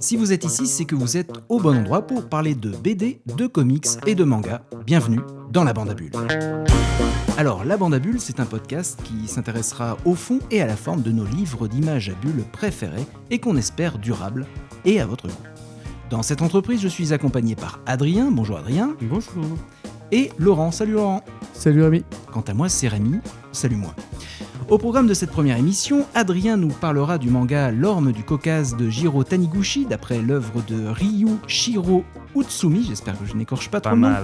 Si vous êtes ici, c'est que vous êtes au bon endroit pour parler de BD, de comics et de manga. Bienvenue dans La Bande à Bulles. Alors, La Bande à Bulles, c'est un podcast qui s'intéressera au fond et à la forme de nos livres d'images à bulles préférés et qu'on espère durables et à votre goût. Dans cette entreprise, je suis accompagné par Adrien. Bonjour Adrien. Bonjour. Et Laurent. Salut Laurent. Salut Rémi. Quant à moi, c'est Rémi. Salut moi. Au programme de cette première émission, Adrien nous parlera du manga L'Orme du Caucase de Jiro Taniguchi, d'après l'œuvre de Ryushiro Utsumi, j'espère que je n'écorche pas trop le nom,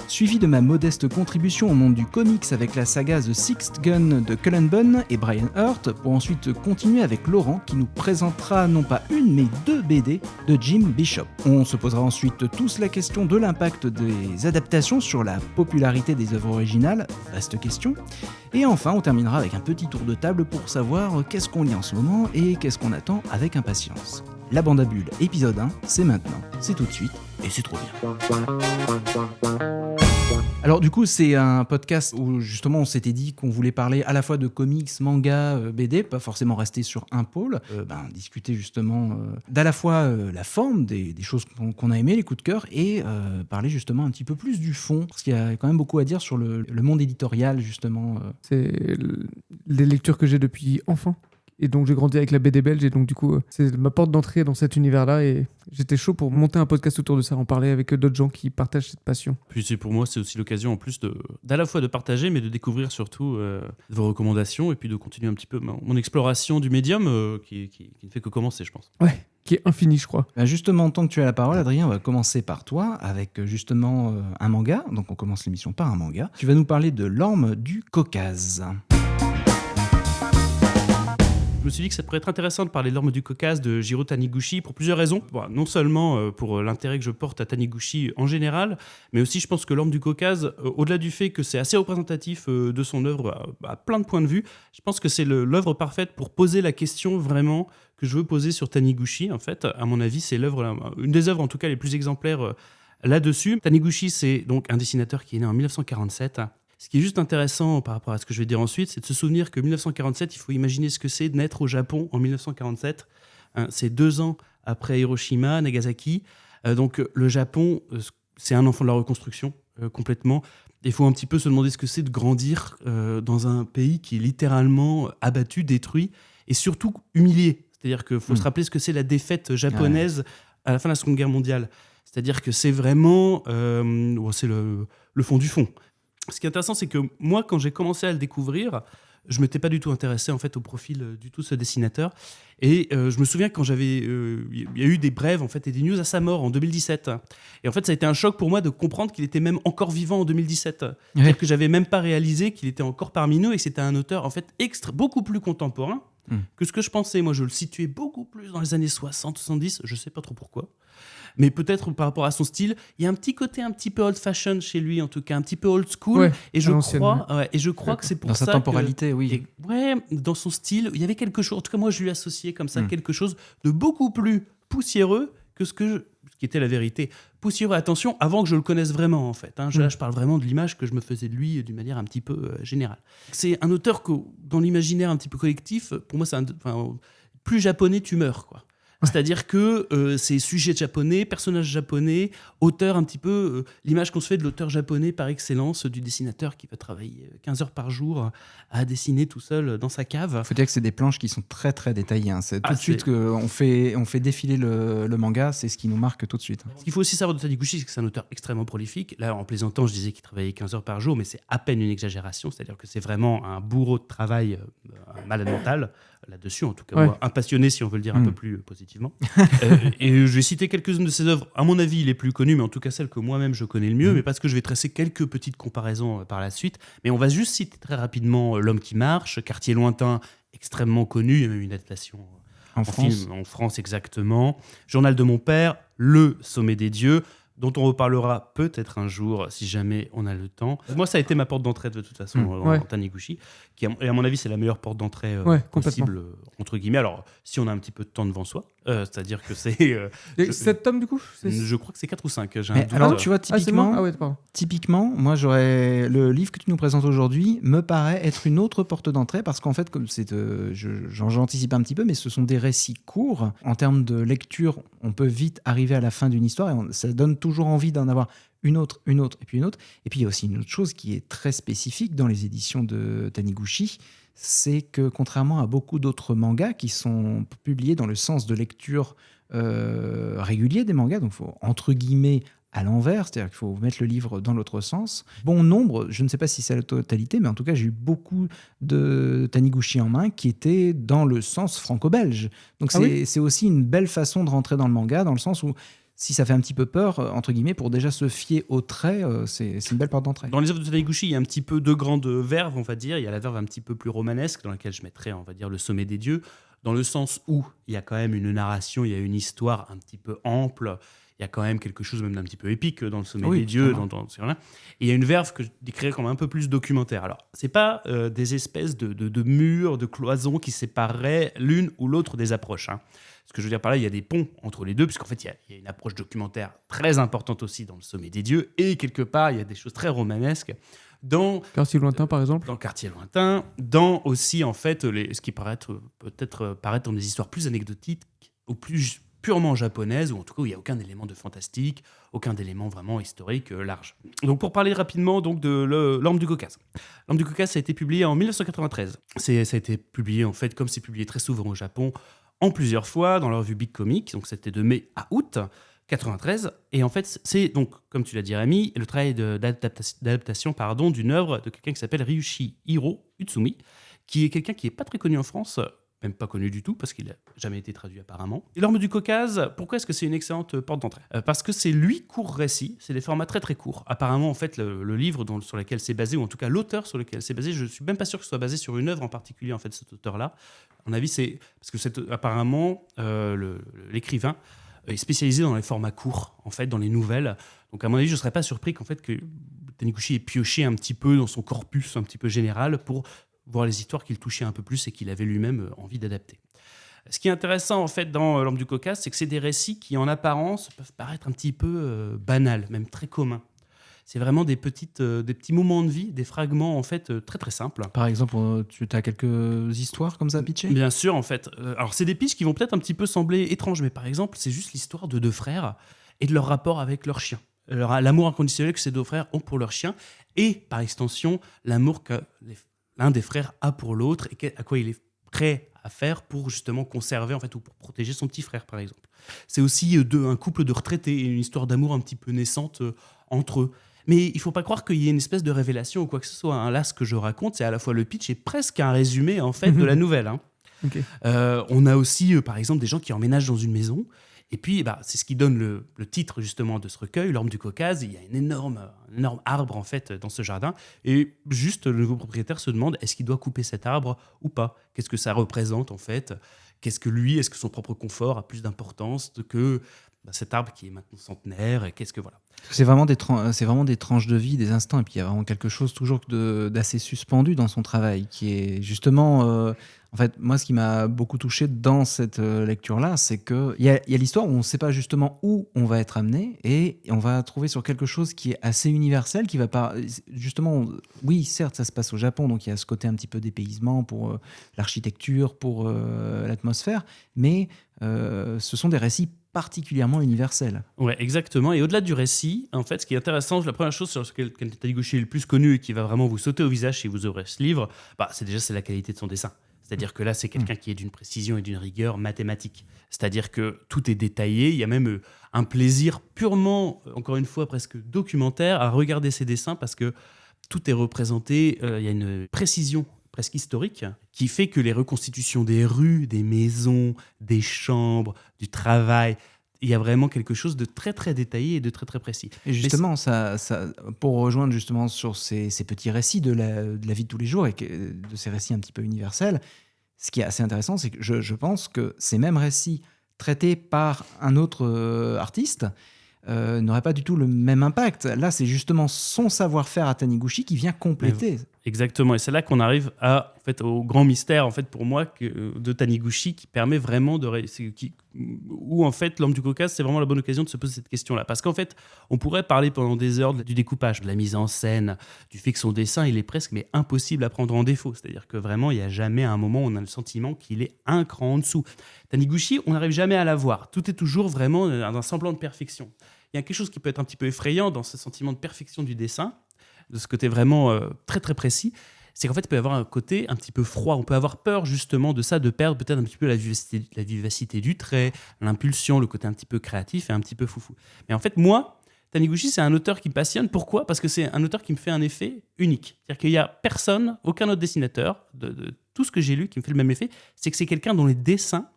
suivi de ma modeste contribution au monde du comics avec la saga The Sixth Gun de Cullen Bunn et Brian Hurt, pour ensuite continuer avec Laurent qui nous présentera non pas une mais deux BD de Jim Bishop. On se posera ensuite tous la question de l'impact des adaptations sur la popularité des œuvres originales, vaste question. Et enfin, on terminera avec un petit tour de table pour savoir qu'est-ce qu'on lit en ce moment et qu'est-ce qu'on attend avec impatience. La Bande à Bulles, épisode 1, c'est maintenant, c'est tout de suite, et c'est trop bien. Alors du coup, c'est un podcast où justement on s'était dit qu'on voulait parler à la fois de comics, manga, BD, pas forcément rester sur un pôle, discuter justement d'à la fois la forme des choses qu'on a aimées, les coups de cœur, et parler justement un petit peu plus du fond, parce qu'il y a quand même beaucoup à dire sur le monde éditorial justement. C'est les lectures que j'ai depuis enfant. Et donc j'ai grandi avec la BD belge et donc du coup c'est ma porte d'entrée dans cet univers-là et j'étais chaud pour monter un podcast autour de ça, en parler avec d'autres gens qui partagent cette passion. Puis pour moi c'est aussi l'occasion en plus d'à la fois de partager mais de découvrir surtout vos recommandations et puis de continuer un petit peu mon exploration du médium qui ne fait que commencer je pense. Ouais, qui est infini je crois. Justement, tant que tu as la parole Adrien, on va commencer par toi avec justement un manga, donc on commence l'émission par un manga. Tu vas nous parler de L'Orme du Caucase. Je me suis dit que ça pourrait être intéressant de parler de L'Orme du Caucase de Jiro Taniguchi pour plusieurs raisons. Bon, non seulement pour l'intérêt que je porte à Taniguchi en général, mais aussi je pense que L'Orme du Caucase, au-delà du fait que c'est assez représentatif de son œuvre à plein de points de vue, je pense que c'est l'œuvre parfaite pour poser la question vraiment que je veux poser sur Taniguchi. En fait, à mon avis, c'est une des œuvres en tout cas les plus exemplaires là-dessus. Taniguchi, c'est donc un dessinateur qui est né en 1947. Ce qui est juste intéressant par rapport à ce que je vais dire ensuite, c'est de se souvenir que 1947, il faut imaginer ce que c'est de naître au Japon en 1947. C'est 2 ans après Hiroshima, Nagasaki. Donc le Japon, c'est un enfant de la reconstruction complètement. Il faut un petit peu se demander ce que c'est de grandir dans un pays qui est littéralement abattu, détruit et surtout humilié. C'est-à-dire qu'il faut se rappeler ce que c'est la défaite japonaise à la fin de la Seconde Guerre mondiale. C'est-à-dire que c'est vraiment c'est le fond du fond. Ce qui est intéressant, c'est que moi, quand j'ai commencé à le découvrir, je ne m'étais pas du tout intéressé en fait, au profil du tout ce dessinateur. Et je me souviens quand il y a eu des brèves en fait, et des news à sa mort en 2017. Et en fait, ça a été un choc pour moi de comprendre qu'il était même encore vivant en 2017. C'est-à-dire que je n'avais même pas réalisé qu'il était encore parmi nous et que c'était un auteur en fait, beaucoup plus contemporain que ce que je pensais. Moi, je le situais beaucoup plus dans les années 60, 70, je ne sais pas trop pourquoi. Mais peut-être par rapport à son style, il y a un petit côté un petit peu old-fashioned chez lui, en tout cas un petit peu old school. Ouais, et je crois que c'est pour ça dans sa temporalité, oui. Dans son style, il y avait quelque chose. En tout cas, moi, je lui associais comme ça quelque chose de beaucoup plus poussiéreux que ce qui était la vérité. Poussiéreux, attention, avant que je le connaisse vraiment, en fait. Là, je parle vraiment de l'image que je me faisais de lui d'une manière un petit peu générale. C'est un auteur que, dans l'imaginaire un petit peu collectif, pour moi, plus japonais, tu meurs, quoi. C'est-à-dire que c'est sujet japonais, personnage japonais, auteur un petit peu... l'image qu'on se fait de l'auteur japonais par excellence, du dessinateur qui va travailler 15 heures par jour à dessiner tout seul dans sa cave. Il faut dire que c'est des planches qui sont très très détaillées. C'est tout de suite qu'on fait défiler le manga, c'est ce qui nous marque tout de suite. Ce qu'il faut aussi savoir de Taniguchi, c'est que c'est un auteur extrêmement prolifique. Là, en plaisantant, je disais qu'il travaillait 15 heures par jour, mais c'est à peine une exagération. C'est-à-dire que c'est vraiment un bourreau de travail, un malade mental là-dessus, en tout cas, moi, un passionné, si on veut le dire un peu plus positivement. Et je vais citer quelques-unes de ses œuvres, à mon avis, les plus connues, mais en tout cas celles que moi-même je connais le mieux, mais parce que je vais tracer quelques petites comparaisons par la suite. Mais on va juste citer très rapidement L'Homme qui marche, Quartier lointain, extrêmement connu, il y a même une adaptation en film en France exactement. Journal de mon père, Le sommet des dieux, dont on reparlera peut-être un jour, si jamais on a le temps. Moi, ça a été ma porte d'entrée de toute façon, en Taniguchi, et à mon avis, c'est la meilleure porte d'entrée possible, entre guillemets. Alors, si on a un petit peu de temps devant soi, c'est-à-dire que c'est... 7 tomes, du coup je crois que c'est 4 ou 5. Alors, tu vois, typiquement, moi, j'aurais le livre que tu nous présentes aujourd'hui me paraît être une autre porte d'entrée parce qu'en fait, comme c'est, j'anticipe un petit peu, mais ce sont des récits courts. En termes de lecture, on peut vite arriver à la fin d'une histoire et ça donne toujours envie d'en avoir une autre, et puis une autre. Et puis, il y a aussi une autre chose qui est très spécifique dans les éditions de Taniguchi, c'est que contrairement à beaucoup d'autres mangas qui sont publiés dans le sens de lecture régulier des mangas, donc il faut entre guillemets à l'envers, c'est-à-dire qu'il faut mettre le livre dans l'autre sens. Bon nombre, je ne sais pas si c'est la totalité, mais en tout cas j'ai eu beaucoup de Taniguchi en main qui étaient dans le sens franco-belge. Donc c'est aussi une belle façon de rentrer dans le manga, dans le sens où si ça fait un petit peu peur, entre guillemets, pour déjà se fier aux traits, c'est une belle porte d'entrée. Dans les œuvres de Taniguchi, il y a un petit peu deux grandes verves, on va dire. Il y a la verve un petit peu plus romanesque, dans laquelle je mettrais, on va dire, le sommet des dieux, dans le sens où il y a quand même une narration, il y a une histoire un petit peu ample, il y a quand même quelque chose même d'un petit peu épique dans le sommet des dieux. Et il y a une verve que je décrirais comme un peu plus documentaire. Alors, c'est pas des espèces de murs, de cloisons qui sépareraient l'une ou l'autre des approches, hein. Ce que je veux dire par là, il y a des ponts entre les deux, puisqu'en fait, il y a une approche documentaire très importante aussi dans le sommet des dieux, et quelque part, il y a des choses très romanesques dans Quartier lointain, par exemple. Dans Quartier lointain, dans aussi, en fait, ce qui peut-être paraître dans des histoires plus anecdotiques ou plus purement japonaises, ou en tout cas où il n'y a aucun élément de fantastique, aucun élément vraiment historique large. Donc pour parler rapidement donc, de L'Orme du Caucase. L'Orme du Caucase, ça a été publié en 1993. Ça a été publié, en fait, comme c'est publié très souvent au Japon, en plusieurs fois dans la revue Big Comic, donc c'était de mai à août 93. Et en fait, c'est donc, comme tu l'as dit Rémi, le travail d'adaptation d'une œuvre de quelqu'un qui s'appelle Ryuichiro Utsumi, qui est quelqu'un qui n'est pas très connu en France, même pas connu du tout, parce qu'il n'a jamais été traduit apparemment. Et L'Orme du Caucase, pourquoi est-ce que c'est une excellente porte d'entrée ? Parce que c'est court récit, c'est des formats très très courts. Apparemment, en fait, le livre sur lequel c'est basé, ou en tout cas l'auteur sur lequel c'est basé, je ne suis même pas sûr que ce soit basé sur une œuvre en particulier, en fait, cet auteur-là. À mon avis, c'est parce que apparemment, l'écrivain est spécialisé dans les formats courts, en fait, dans les nouvelles. Donc, à mon avis, je ne serais pas surpris qu'en fait, que Taniguchi ait pioché un petit peu dans son corpus un petit peu général pour voir les histoires qu'il touchait un peu plus et qu'il avait lui-même envie d'adapter. Ce qui est intéressant, en fait, dans L'Orme du Caucase, c'est que c'est des récits qui, en apparence, peuvent paraître un petit peu banals, même très communs. C'est vraiment des petits moments de vie, des fragments, en fait, très très simples. Par exemple, tu as quelques histoires comme ça à pitcher ? Bien sûr, en fait. Alors, c'est des pitchs qui vont peut-être un petit peu sembler étranges, mais par exemple, c'est juste l'histoire de deux frères et de leur rapport avec leur chien. L'amour inconditionnel que ces deux frères ont pour leur chien et, par extension, l'amour que l'un des frères a pour l'autre et à quoi il est prêt à faire pour justement conserver, en fait, ou pour protéger son petit frère, par exemple. C'est aussi un couple de retraités et une histoire d'amour un petit peu naissante entre eux. Mais il ne faut pas croire qu'il y ait une espèce de révélation ou quoi que ce soit, hein. Là, ce que je raconte, c'est à la fois le pitch et presque un résumé, en fait, de la nouvelle, hein. Okay. On a aussi, par exemple, des gens qui emménagent dans une maison. Et puis, c'est ce qui donne le titre, justement, de ce recueil, L'Orme du Caucase. Il y a un énorme arbre, en fait, dans ce jardin. Et juste, le nouveau propriétaire se demande, est-ce qu'il doit couper cet arbre ou pas ? Qu'est-ce que ça représente, en fait ? Est-ce que son propre confort a plus d'importance que cet arbre qui est maintenant centenaire ? Et qu'est-ce que, voilà. C'est vraiment des tranches de vie, des instants. Et puis, il y a vraiment quelque chose toujours d'assez suspendu dans son travail, qui est justement... en fait, moi, ce qui m'a beaucoup touché dans cette lecture-là, c'est qu'il y a l'histoire où on ne sait pas justement où on va être amené et on va trouver sur quelque chose qui est assez universel, qui va pas... Justement, oui, certes, ça se passe au Japon, donc il y a ce côté un petit peu dépaysement pour l'architecture, pour l'atmosphère, mais ce sont des récits particulièrement universel. Ouais, exactement. Et au-delà du récit, en fait, ce qui est intéressant, la première chose sur laquelle Taniguchi est le plus connu et qui va vraiment vous sauter au visage si vous ouvrez ce livre, c'est la qualité de son dessin. C'est-à-dire que là, c'est quelqu'un qui est d'une précision et d'une rigueur mathématique. C'est-à-dire que tout est détaillé. Il y a même un plaisir purement, encore une fois, presque documentaire à regarder ces dessins parce que tout est représenté. Il y a une précision presque historique qui fait que les reconstitutions des rues, des maisons, des chambres, du travail, il y a vraiment quelque chose de très très détaillé et de très très précis. Et justement, ça, pour rejoindre justement sur ces petits récits de la vie de tous les jours et de ces récits un petit peu universels, ce qui est assez intéressant, c'est que je pense que ces mêmes récits traités par un autre artiste n'aurait pas du tout le même impact. Là, c'est justement son savoir-faire à Taniguchi qui vient compléter. Exactement, et c'est là qu'on arrive au grand mystère en fait pour moi de Taniguchi qui permet vraiment où en fait l'Homme du Caucase c'est vraiment la bonne occasion de se poser cette question-là, parce qu'en fait on pourrait parler pendant des heures du découpage, de la mise en scène, du fait que son dessin il est presque mais impossible à prendre en défaut, c'est-à-dire que vraiment il n'y a jamais un moment où on a le sentiment qu'il est un cran en dessous. Taniguchi, on n'arrive jamais à la voir, tout est toujours vraiment dans un semblant de perfection. Il y a quelque chose qui peut être un petit peu effrayant dans ce sentiment de perfection du dessin, de ce côté vraiment très très précis, c'est qu'en fait il peut y avoir un côté un petit peu froid, on peut avoir peur justement de ça, de perdre peut-être un petit peu la vivacité du trait, l'impulsion, le côté un petit peu créatif et un petit peu foufou. Mais en fait moi, Taniguchi c'est un auteur qui me passionne, pourquoi ? Parce que c'est un auteur qui me fait un effet unique, c'est-à-dire qu'il n'y a personne, aucun autre dessinateur, de tout ce que j'ai lu qui me fait le même effet, c'est que c'est quelqu'un dont les dessins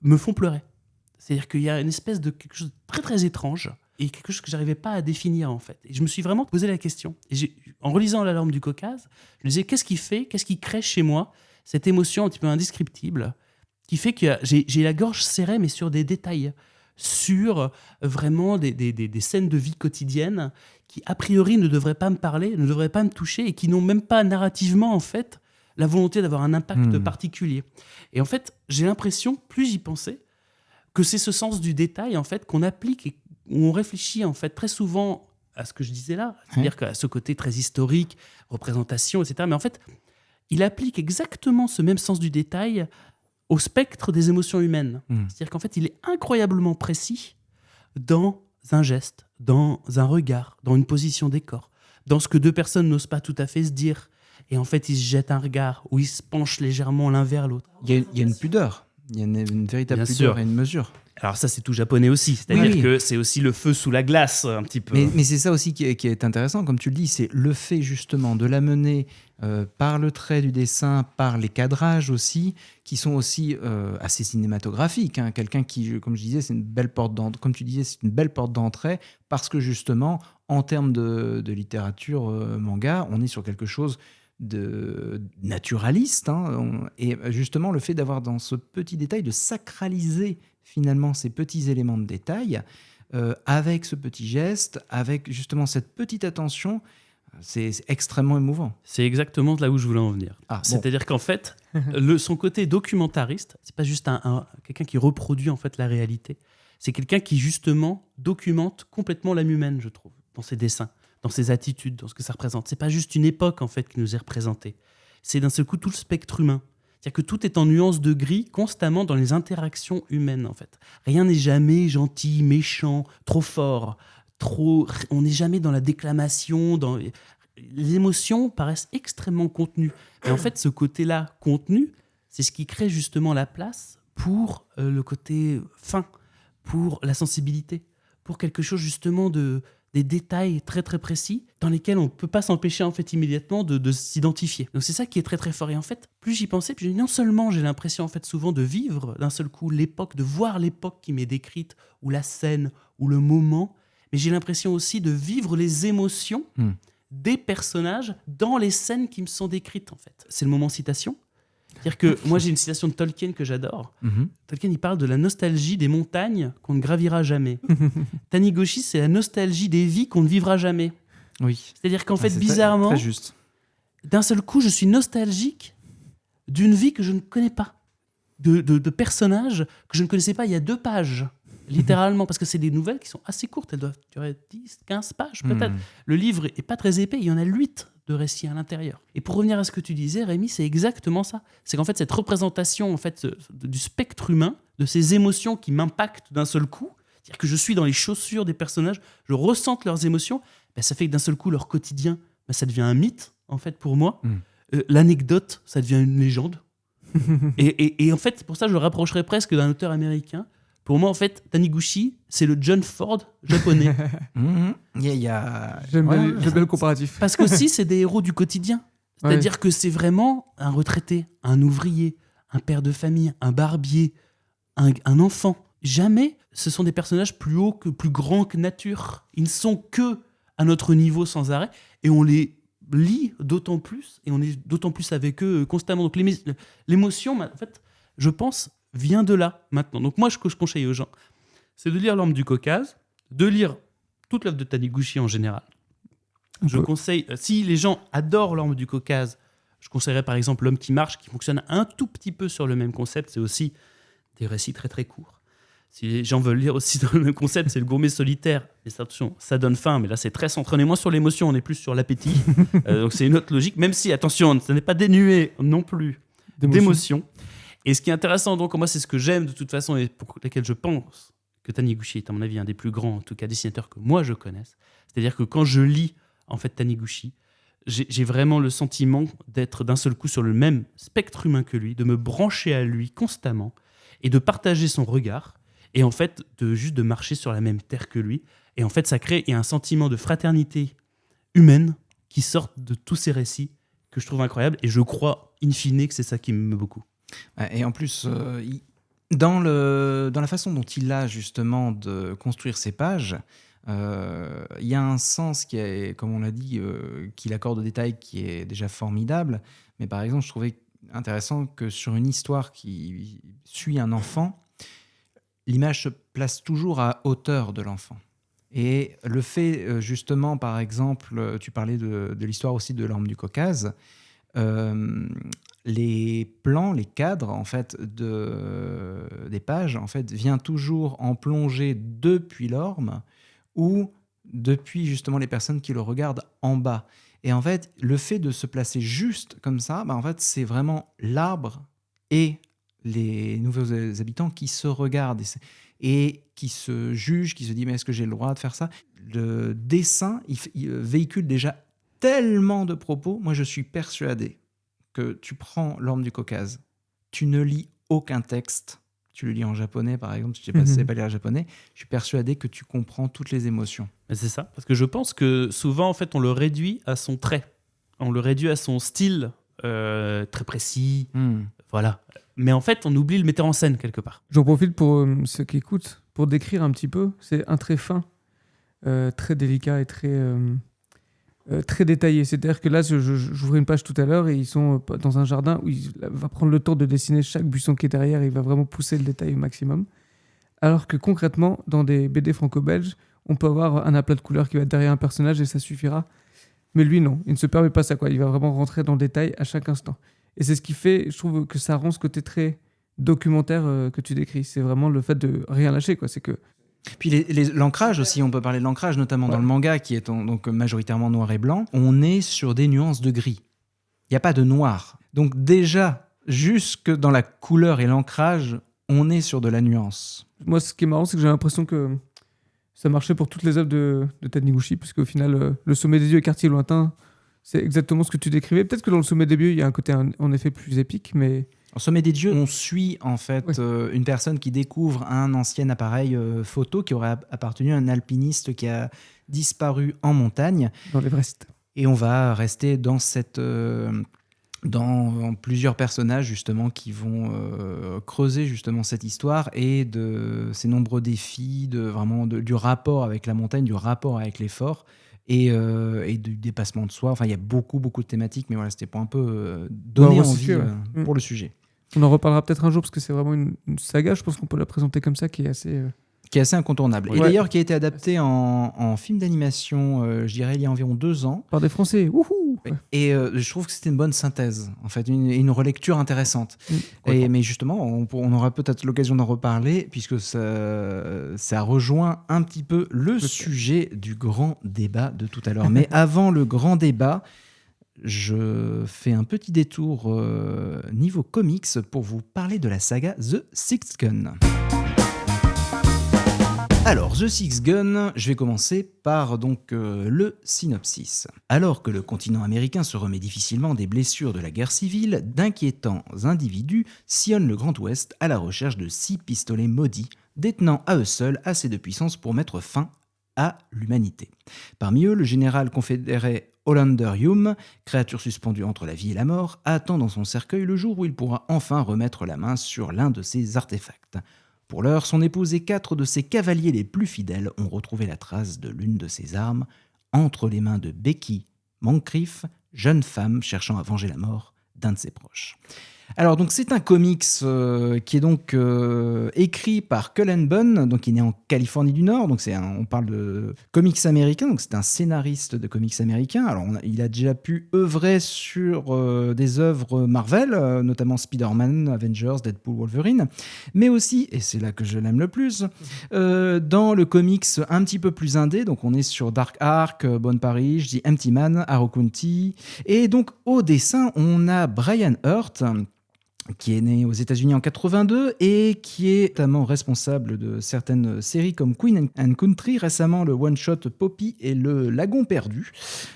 me font pleurer. C'est-à-dire qu'il y a une espèce de quelque chose de très très étrange, et quelque chose que j'arrivais pas à définir en fait. Et je me suis vraiment posé la question. Et en relisant La Lampe du Caucase, je me disais qu'est-ce qui crée chez moi cette émotion un petit peu indescriptible qui fait que j'ai la gorge serrée mais sur des détails, sur vraiment des scènes de vie quotidienne qui a priori ne devraient pas me parler, ne devraient pas me toucher et qui n'ont même pas narrativement en fait la volonté d'avoir un impact particulier. Et en fait, j'ai l'impression, plus j'y pensais, que c'est ce sens du détail en fait qu'on applique et où on réfléchit en fait très souvent à ce que je disais là, c'est-à-dire qu'à ce côté très historique, représentation, etc. Mais en fait, il applique exactement ce même sens du détail au spectre des émotions humaines. C'est-à-dire qu'en fait, il est incroyablement précis dans un geste, dans un regard, dans une position des corps, dans ce que deux personnes n'osent pas tout à fait se dire. Et en fait, ils se jettent un regard, ou ils se penchent légèrement l'un vers l'autre. Il y a une pudeur, il y a une véritable Bien pudeur sûr. et une mesure. Alors ça, c'est tout japonais aussi, c'est-à-dire Oui. que c'est aussi le feu sous la glace, un petit peu. Mais c'est ça aussi qui est intéressant, comme tu le dis, c'est le fait justement de l'amener par le trait du dessin, par les cadrages aussi, qui sont aussi assez cinématographiques. Hein. Quelqu'un qui, comme je disais, c'est une belle porte d'entrée, comme tu disais, c'est une belle porte d'entrée, parce que justement, en termes de littérature manga, on est sur quelque chose de naturaliste. Hein. Et justement, le fait d'avoir dans ce petit détail, de sacraliser finalement ces petits éléments de détail, avec ce petit geste, avec justement cette petite attention, c'est extrêmement émouvant. C'est exactement là où je voulais en venir. Ah, bon. C'est-à-dire qu'en fait, son côté documentariste, c'est pas juste quelqu'un qui reproduit en fait la réalité. C'est quelqu'un qui justement documente complètement l'âme humaine, je trouve, dans ses dessins, dans ses attitudes, dans ce que ça représente. C'est pas juste une époque en fait qui nous est représentée. C'est d'un seul coup tout le spectre humain. C'est-à-dire que tout est en nuances de gris constamment dans les interactions humaines en fait. Rien n'est jamais gentil, méchant, trop fort, on n'est jamais dans la déclamation, les émotions paraissent extrêmement contenues. Et en fait, ce côté-là contenu, c'est ce qui crée justement la place pour le côté fin, pour la sensibilité, pour quelque chose justement des détails très très précis dans lesquels on ne peut pas s'empêcher en fait immédiatement de s'identifier. Donc c'est ça qui est très très fort. Et en fait, plus j'y pensais, plus non seulement j'ai l'impression en fait souvent de vivre d'un seul coup l'époque, de voir l'époque qui m'est décrite, ou la scène, ou le moment, mais j'ai l'impression aussi de vivre les émotions des personnages dans les scènes qui me sont décrites en fait. C'est le moment citation. C'est-à-dire que moi j'ai une citation de Tolkien que j'adore. Tolkien il parle de la nostalgie des montagnes qu'on ne gravira jamais. Taniguchi c'est la nostalgie des vies qu'on ne vivra jamais. Oui. C'est-à-dire qu'en fait c'est bizarrement, très juste. d'un seul coup je suis nostalgique d'une vie que je ne connais pas, de personnages que je ne connaissais pas il y a 2 pages. Littéralement, parce que c'est des nouvelles qui sont assez courtes, elles doivent durer 10, 15 pages peut-être. Le livre est pas très épais, il y en a 8 de récits à l'intérieur. Et pour revenir à ce que tu disais, Rémi, c'est exactement ça. C'est qu'en fait, cette représentation en fait, du spectre humain, de ces émotions qui m'impactent d'un seul coup, c'est-à-dire que je suis dans les chaussures des personnages, je ressens leurs émotions, ben, ça fait que d'un seul coup, leur quotidien, ben, ça devient un mythe, en fait, pour moi. L'anecdote, ça devient une légende. et en fait, c'est pour ça que je le rapprocherais presque d'un auteur américain. Pour moi, en fait, Taniguchi, c'est le John Ford japonais. J'aime bien le comparatif. Parce qu'aussi, c'est des héros du quotidien. C'est-à-dire que c'est vraiment un retraité, un ouvrier, un père de famille, un barbier, un enfant. Jamais ce sont des personnages plus hauts, plus grands que nature. Ils ne sont que à notre niveau sans arrêt. Et on les lit d'autant plus, et on est d'autant plus avec eux constamment. Donc l'émotion, en fait, je pense, vient de là, maintenant. Donc moi, ce que je conseille aux gens, c'est de lire L'Orme du Caucase, de lire toute l'œuvre de Taniguchi en général. Je conseille, si les gens adorent l'Orme du Caucase, je conseillerais par exemple L'Homme qui marche, qui fonctionne un tout petit peu sur le même concept. C'est aussi des récits très très courts. Si les gens veulent lire aussi dans le même concept, c'est Le Gourmet solitaire. Et attention, ça donne faim, mais là c'est très centré. On est moins sur l'émotion, on est plus sur l'appétit. Donc c'est une autre logique, même si, attention, ça n'est pas dénué non plus d'émotion. Et ce qui est intéressant, donc moi c'est ce que j'aime de toute façon et pour lesquels je pense que Taniguchi est à mon avis un des plus grands, en tout cas dessinateurs que moi je connaisse. C'est-à-dire que quand je lis en fait Taniguchi, j'ai vraiment le sentiment d'être d'un seul coup sur le même spectre humain que lui, de me brancher à lui constamment et de partager son regard et en fait de marcher sur la même terre que lui. Et en fait ça crée un sentiment de fraternité humaine qui sort de tous ces récits que je trouve incroyable et je crois in fine que c'est ça qui m'aime beaucoup. Et en plus, dans la façon dont il a justement de construire ses pages, il y a un sens qui est, comme on l'a dit, qu'il accorde aux détails qui est déjà formidable. Mais par exemple, je trouvais intéressant que sur une histoire qui suit un enfant, l'image se place toujours à hauteur de l'enfant. Et le fait, justement, par exemple, tu parlais de l'histoire aussi de l'Orme du Caucase, les plans, les cadres en fait des pages en fait vient toujours en plongée depuis l'orme ou depuis justement les personnes qui le regardent en bas. Et en fait, le fait de se placer juste comme ça, en fait, c'est vraiment l'arbre et les nouveaux habitants qui se regardent et qui se jugent, qui se disent mais est-ce que j'ai le droit de faire ça ? Le dessin, il véhicule déjà tellement de propos. Moi, je suis persuadé que tu prends l'Orme du Caucase, tu ne lis aucun texte, tu le lis en japonais par exemple, si tu ne sais pas lire japonais, je suis persuadé que tu comprends toutes les émotions. C'est ça, parce que je pense que souvent en fait on le réduit à son trait, on le réduit à son style très précis, voilà. Mais en fait on oublie le metteur en scène quelque part. J'en profite pour ceux qui écoutent, pour décrire un petit peu, c'est un trait fin, très délicat et très détaillé. C'est-à-dire que là, j'ouvrais une page tout à l'heure et ils sont dans un jardin où il va prendre le temps de dessiner chaque buisson qui est derrière et il va vraiment pousser le détail au maximum. Alors que concrètement, dans des BD franco-belges, on peut avoir un aplat de couleurs qui va être derrière un personnage et ça suffira. Mais lui, non, il ne se permet pas ça, quoi. Il va vraiment rentrer dans le détail à chaque instant. Et c'est ce qui fait, je trouve, que ça rend ce côté très documentaire que tu décris. C'est vraiment le fait de rien lâcher, quoi. C'est que puis l'ancrage aussi, on peut parler de l'ancrage, notamment dans le manga qui est donc majoritairement noir et blanc. On est sur des nuances de gris. Il n'y a pas de noir. Donc déjà, jusque dans la couleur et l'ancrage, on est sur de la nuance. Moi, ce qui est marrant, c'est que j'ai l'impression que ça marchait pour toutes les œuvres de Taniguchi, puisqu'au final, Le Sommet des Dieux et Quartier Lointain, c'est exactement ce que tu décrivais. Peut-être que dans Le Sommet des Dieux, il y a un côté en effet plus épique, mais... Au Sommet des Dieux, on suit en fait une personne qui découvre un ancien appareil photo qui aurait appartenu à un alpiniste qui a disparu en montagne. Dans l'Everest. Et on va rester dans dans plusieurs personnages justement qui vont creuser justement cette histoire et de ces nombreux défis, du rapport avec la montagne, du rapport avec l'effort. Et du dépassement de soi. Enfin, il y a beaucoup de thématiques, mais voilà, c'était pour un peu donner envie pour le sujet. On en reparlera peut-être un jour, parce que c'est vraiment une saga, je pense qu'on peut la présenter comme ça, qui est assez incontournable. Et d'ailleurs, qui a été adapté en film d'animation, je dirais, il y a environ 2 ans. Par des Français, wouhou. Et je trouve que c'était une bonne synthèse, en fait, une relecture intéressante. Mais justement, on aura peut-être l'occasion d'en reparler, puisque ça rejoint un petit peu le sujet du grand débat de tout à l'heure. Mais avant le grand débat, je fais un petit détour niveau comics pour vous parler de la saga The Sixth Gun. Alors, The Sixth Gun, je vais commencer par le synopsis. Alors que le continent américain se remet difficilement des blessures de la guerre civile, d'inquiétants individus sillonnent le Grand Ouest à la recherche de 6 pistolets maudits, détenant à eux seuls assez de puissance pour mettre fin à l'humanité. Parmi eux, le général confédéré Hollander Hume, créature suspendue entre la vie et la mort, attend dans son cercueil le jour où il pourra enfin remettre la main sur l'un de ses artefacts. Pour l'heure, son épouse et 4 de ses cavaliers les plus fidèles ont retrouvé la trace de l'une de ses armes entre les mains de Becky Moncrief, jeune femme cherchant à venger la mort d'un de ses proches. Alors donc c'est un comics qui est donc écrit par Cullen Bunn, donc il est né en Californie du Nord, donc on parle de comics américains, donc c'est un scénariste de comics américains. Alors il a déjà pu œuvrer sur des œuvres Marvel, notamment Spider-Man, Avengers, Deadpool, Wolverine, mais aussi, et c'est là que je l'aime le plus, dans le comics un petit peu plus indé, donc on est sur Dark Ark, Bone Parish, The Empty Man, Arrow County, et donc au dessin on a Brian Hurt, qui est né aux États-Unis en 82 et qui est notamment responsable de certaines séries comme Queen and Country, récemment le one-shot Poppy et le Lagon perdu,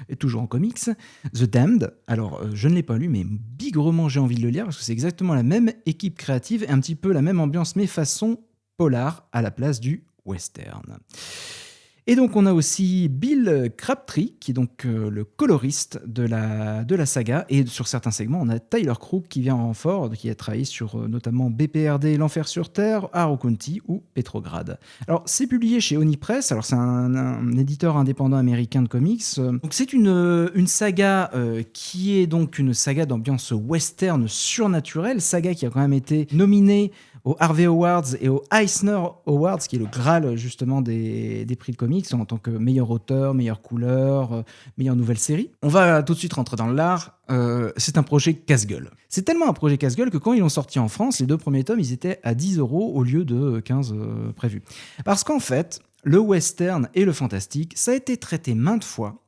et toujours en comics. The Damned, alors je ne l'ai pas lu, mais bigrement j'ai envie de le lire parce que c'est exactement la même équipe créative et un petit peu la même ambiance, mais façon polar à la place du western. Et donc on a aussi Bill Crabtree, qui est donc le coloriste de la saga, et sur certains segments on a Tyler Crook qui vient en renfort, qui a travaillé sur notamment BPRD, L'Enfer sur Terre, Arrow County ou Petrograd. Alors c'est publié chez Oni Press, alors c'est un éditeur indépendant américain de comics. Donc c'est une saga qui est donc une saga d'ambiance western surnaturelle, saga qui a quand même été nominée aux Harvey Awards et aux Eisner Awards, qui est le Graal justement des prix de comics, en tant que meilleur auteur, meilleure couleur, meilleure nouvelle série. On va tout de suite rentrer dans l'art. C'est un projet casse-gueule. C'est tellement un projet casse-gueule que quand ils l'ont sorti en France, les 2 premiers tomes, ils étaient à 10 € au lieu de 15 prévus. Parce qu'en fait, le western et le fantastique, ça a été traité maintes fois.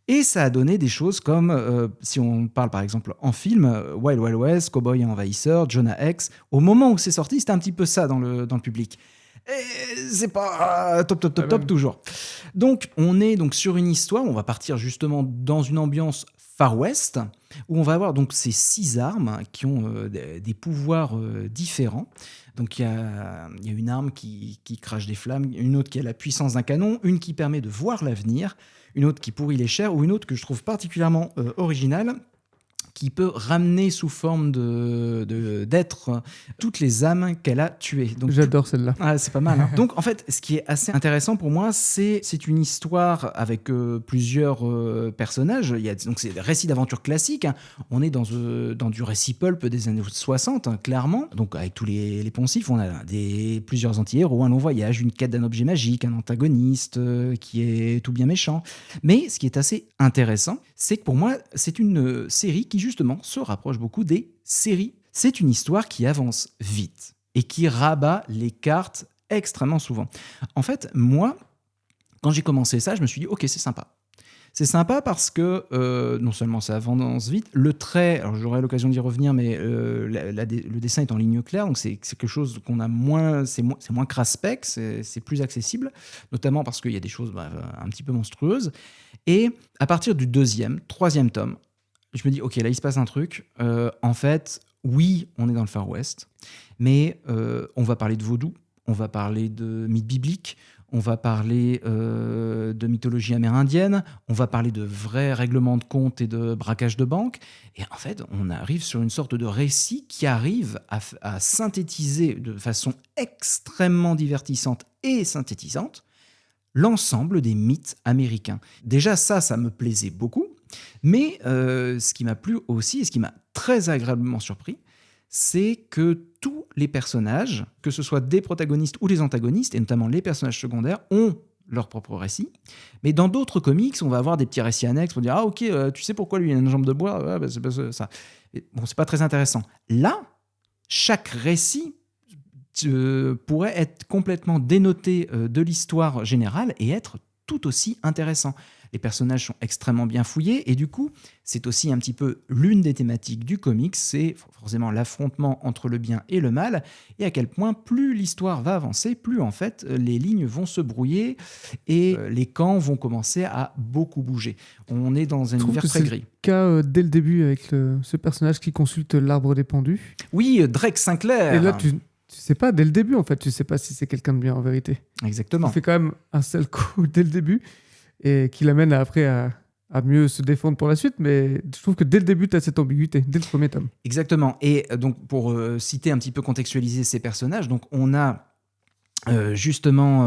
Et ça a donné des choses comme, si on parle par exemple en film, Wild Wild West, Cowboy et Envahisseur, Jonah Hex, au moment où c'est sorti, c'était un petit peu ça dans le public. Et c'est pas top toujours. Donc on est donc sur une histoire, on va partir justement dans une ambiance Far West, où on va avoir donc ces 6 armes qui ont des pouvoirs différents. Donc il y a une arme qui crache des flammes, une autre qui a la puissance d'un canon, une qui permet de voir l'avenir, une autre qui pourrit les chairs, ou une autre que je trouve particulièrement originale, qui peut ramener sous forme d'être toutes les âmes qu'elle a tuées. Donc, j'adore celle-là. Ah, c'est pas mal. Hein. Donc en fait, ce qui est assez intéressant pour moi, c'est une histoire avec plusieurs personnages. Donc c'est des récits d'aventure classiques. Hein. On est dans du récit pulp des années 60, hein, clairement. Donc avec tous les poncifs, on a plusieurs anti-héros, un long voyage, une quête d'un objet magique, un antagoniste qui est tout bien méchant. Mais ce qui est assez intéressant, c'est que pour moi, c'est une série qui justement se rapproche beaucoup des séries. C'est une histoire qui avance vite et qui rabat les cartes extrêmement souvent. En fait, moi, quand j'ai commencé ça, je me suis dit, ok, c'est sympa. C'est sympa parce que non seulement ça avance vite, le trait, alors j'aurai l'occasion d'y revenir, mais le dessin est en ligne claire, donc c'est quelque chose qu'on a moins, c'est moins crasse-spec, c'est plus accessible, notamment parce qu'il y a des choses un petit peu monstrueuses. Et à partir du 2e, 3e tome, je me dis, ok, là il se passe un truc. En fait, oui, on est dans le Far West, mais on va parler de vaudou, on va parler de mythes bibliques, on va parler de mythologie amérindienne, on va parler de vrais règlements de compte et de braquage de banque. Et en fait, on arrive sur une sorte de récit qui arrive à synthétiser de façon extrêmement divertissante et synthétisante l'ensemble des mythes américains. Déjà, ça me plaisait beaucoup. Mais ce qui m'a plu aussi, et ce qui m'a très agréablement surpris, c'est que tous les personnages, que ce soit des protagonistes ou des antagonistes, et notamment les personnages secondaires, ont leur propre récit. Mais dans d'autres comics, on va avoir des petits récits annexes pour dire « Ah ok, tu sais pourquoi lui il a une jambe de bois ?» Ouais, c'est pas ça. Et, bon, c'est pas très intéressant. Là, chaque récit pourrait être complètement dénoté de l'histoire générale et être tout aussi intéressant. Les personnages sont extrêmement bien fouillés et du coup, c'est aussi un petit peu l'une des thématiques du comics, c'est forcément l'affrontement entre le bien et le mal et à quel point plus l'histoire va avancer, plus en fait les lignes vont se brouiller et les camps vont commencer à beaucoup bouger. On est dans un univers très gris. C'est le cas dès le début avec ce personnage qui consulte l'arbre des pendus. Oui, Drake Sinclair. Et là, tu sais pas dès le début en fait, tu sais pas si c'est quelqu'un de bien en vérité. Exactement. Il fait quand même un sale coup dès le début. Et qui l'amène après à mieux se défendre pour la suite, mais je trouve que dès le début, tu as cette ambiguïté, dès le premier tome. Exactement. Et donc, pour citer un petit peu, contextualiser ces personnages, donc on a justement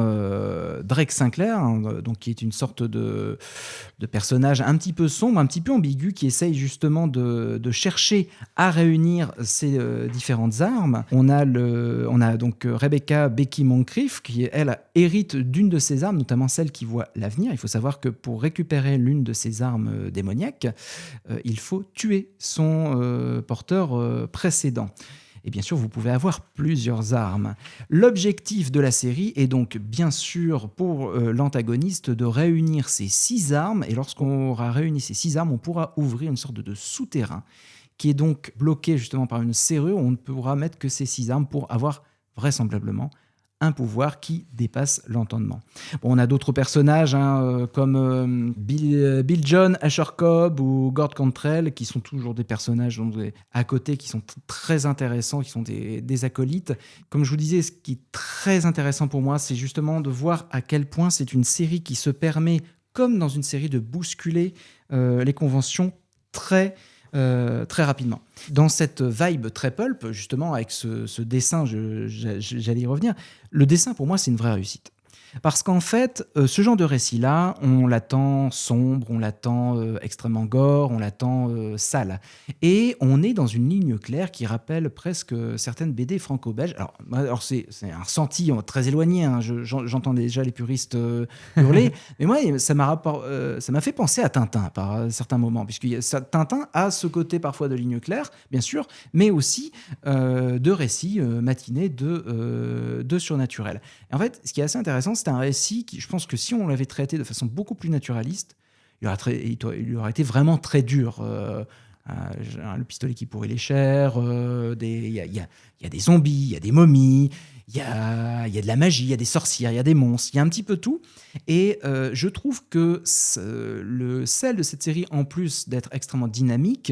Drake Sinclair, hein, donc qui est une sorte de personnage un petit peu sombre, un petit peu ambigu, qui essaye justement de chercher à réunir ces différentes armes. On a donc Rebecca Becky Moncrief, qui elle hérite d'une de ces armes, notamment celle qui voit l'avenir. Il faut savoir que pour récupérer l'une de ces armes démoniaques, il faut tuer son porteur précédent. Et bien sûr, vous pouvez avoir plusieurs armes. L'objectif de la série est donc bien sûr pour l'antagoniste de réunir ces 6 armes. Et lorsqu'on aura réuni ces 6 armes, on pourra ouvrir une sorte de souterrain qui est donc bloqué justement par une serrure. On ne pourra mettre que ces 6 armes pour avoir vraisemblablement un pouvoir qui dépasse l'entendement. Bon, on a d'autres personnages comme Bill John, Asher Cobb ou Gord Cantrell, qui sont toujours des personnages à côté, qui sont très intéressants, qui sont des acolytes. Comme je vous disais, ce qui est très intéressant pour moi, c'est justement de voir à quel point c'est une série qui se permet, comme dans une série, de bousculer les conventions très rapidement. Dans cette vibe très pulp, justement, avec ce dessin, j'allais y revenir, le dessin, pour moi, c'est une vraie réussite. Parce qu'en fait, ce genre de récit-là, on l'attend sombre, on l'attend extrêmement gore, on l'attend sale. Et on est dans une ligne claire qui rappelle presque certaines BD franco-belges. Alors c'est un ressenti très éloigné, hein. J'entends déjà les puristes hurler, mais moi, ça m'a fait penser à Tintin par certains moments, puisque Tintin a ce côté parfois de ligne claire, bien sûr, mais aussi de récits matinés de surnaturel. Et en fait, ce qui est assez intéressant, c'est un récit qui, je pense que si on l'avait traité de façon beaucoup plus naturaliste, il aurait été vraiment très dur. Le pistolet qui pourrit les chairs, il y a des zombies, il y a des momies, il y a de la magie, il y a des sorcières, il y a des monstres, il y a un petit peu tout. Et je trouve que le sel de cette série, en plus d'être extrêmement dynamique,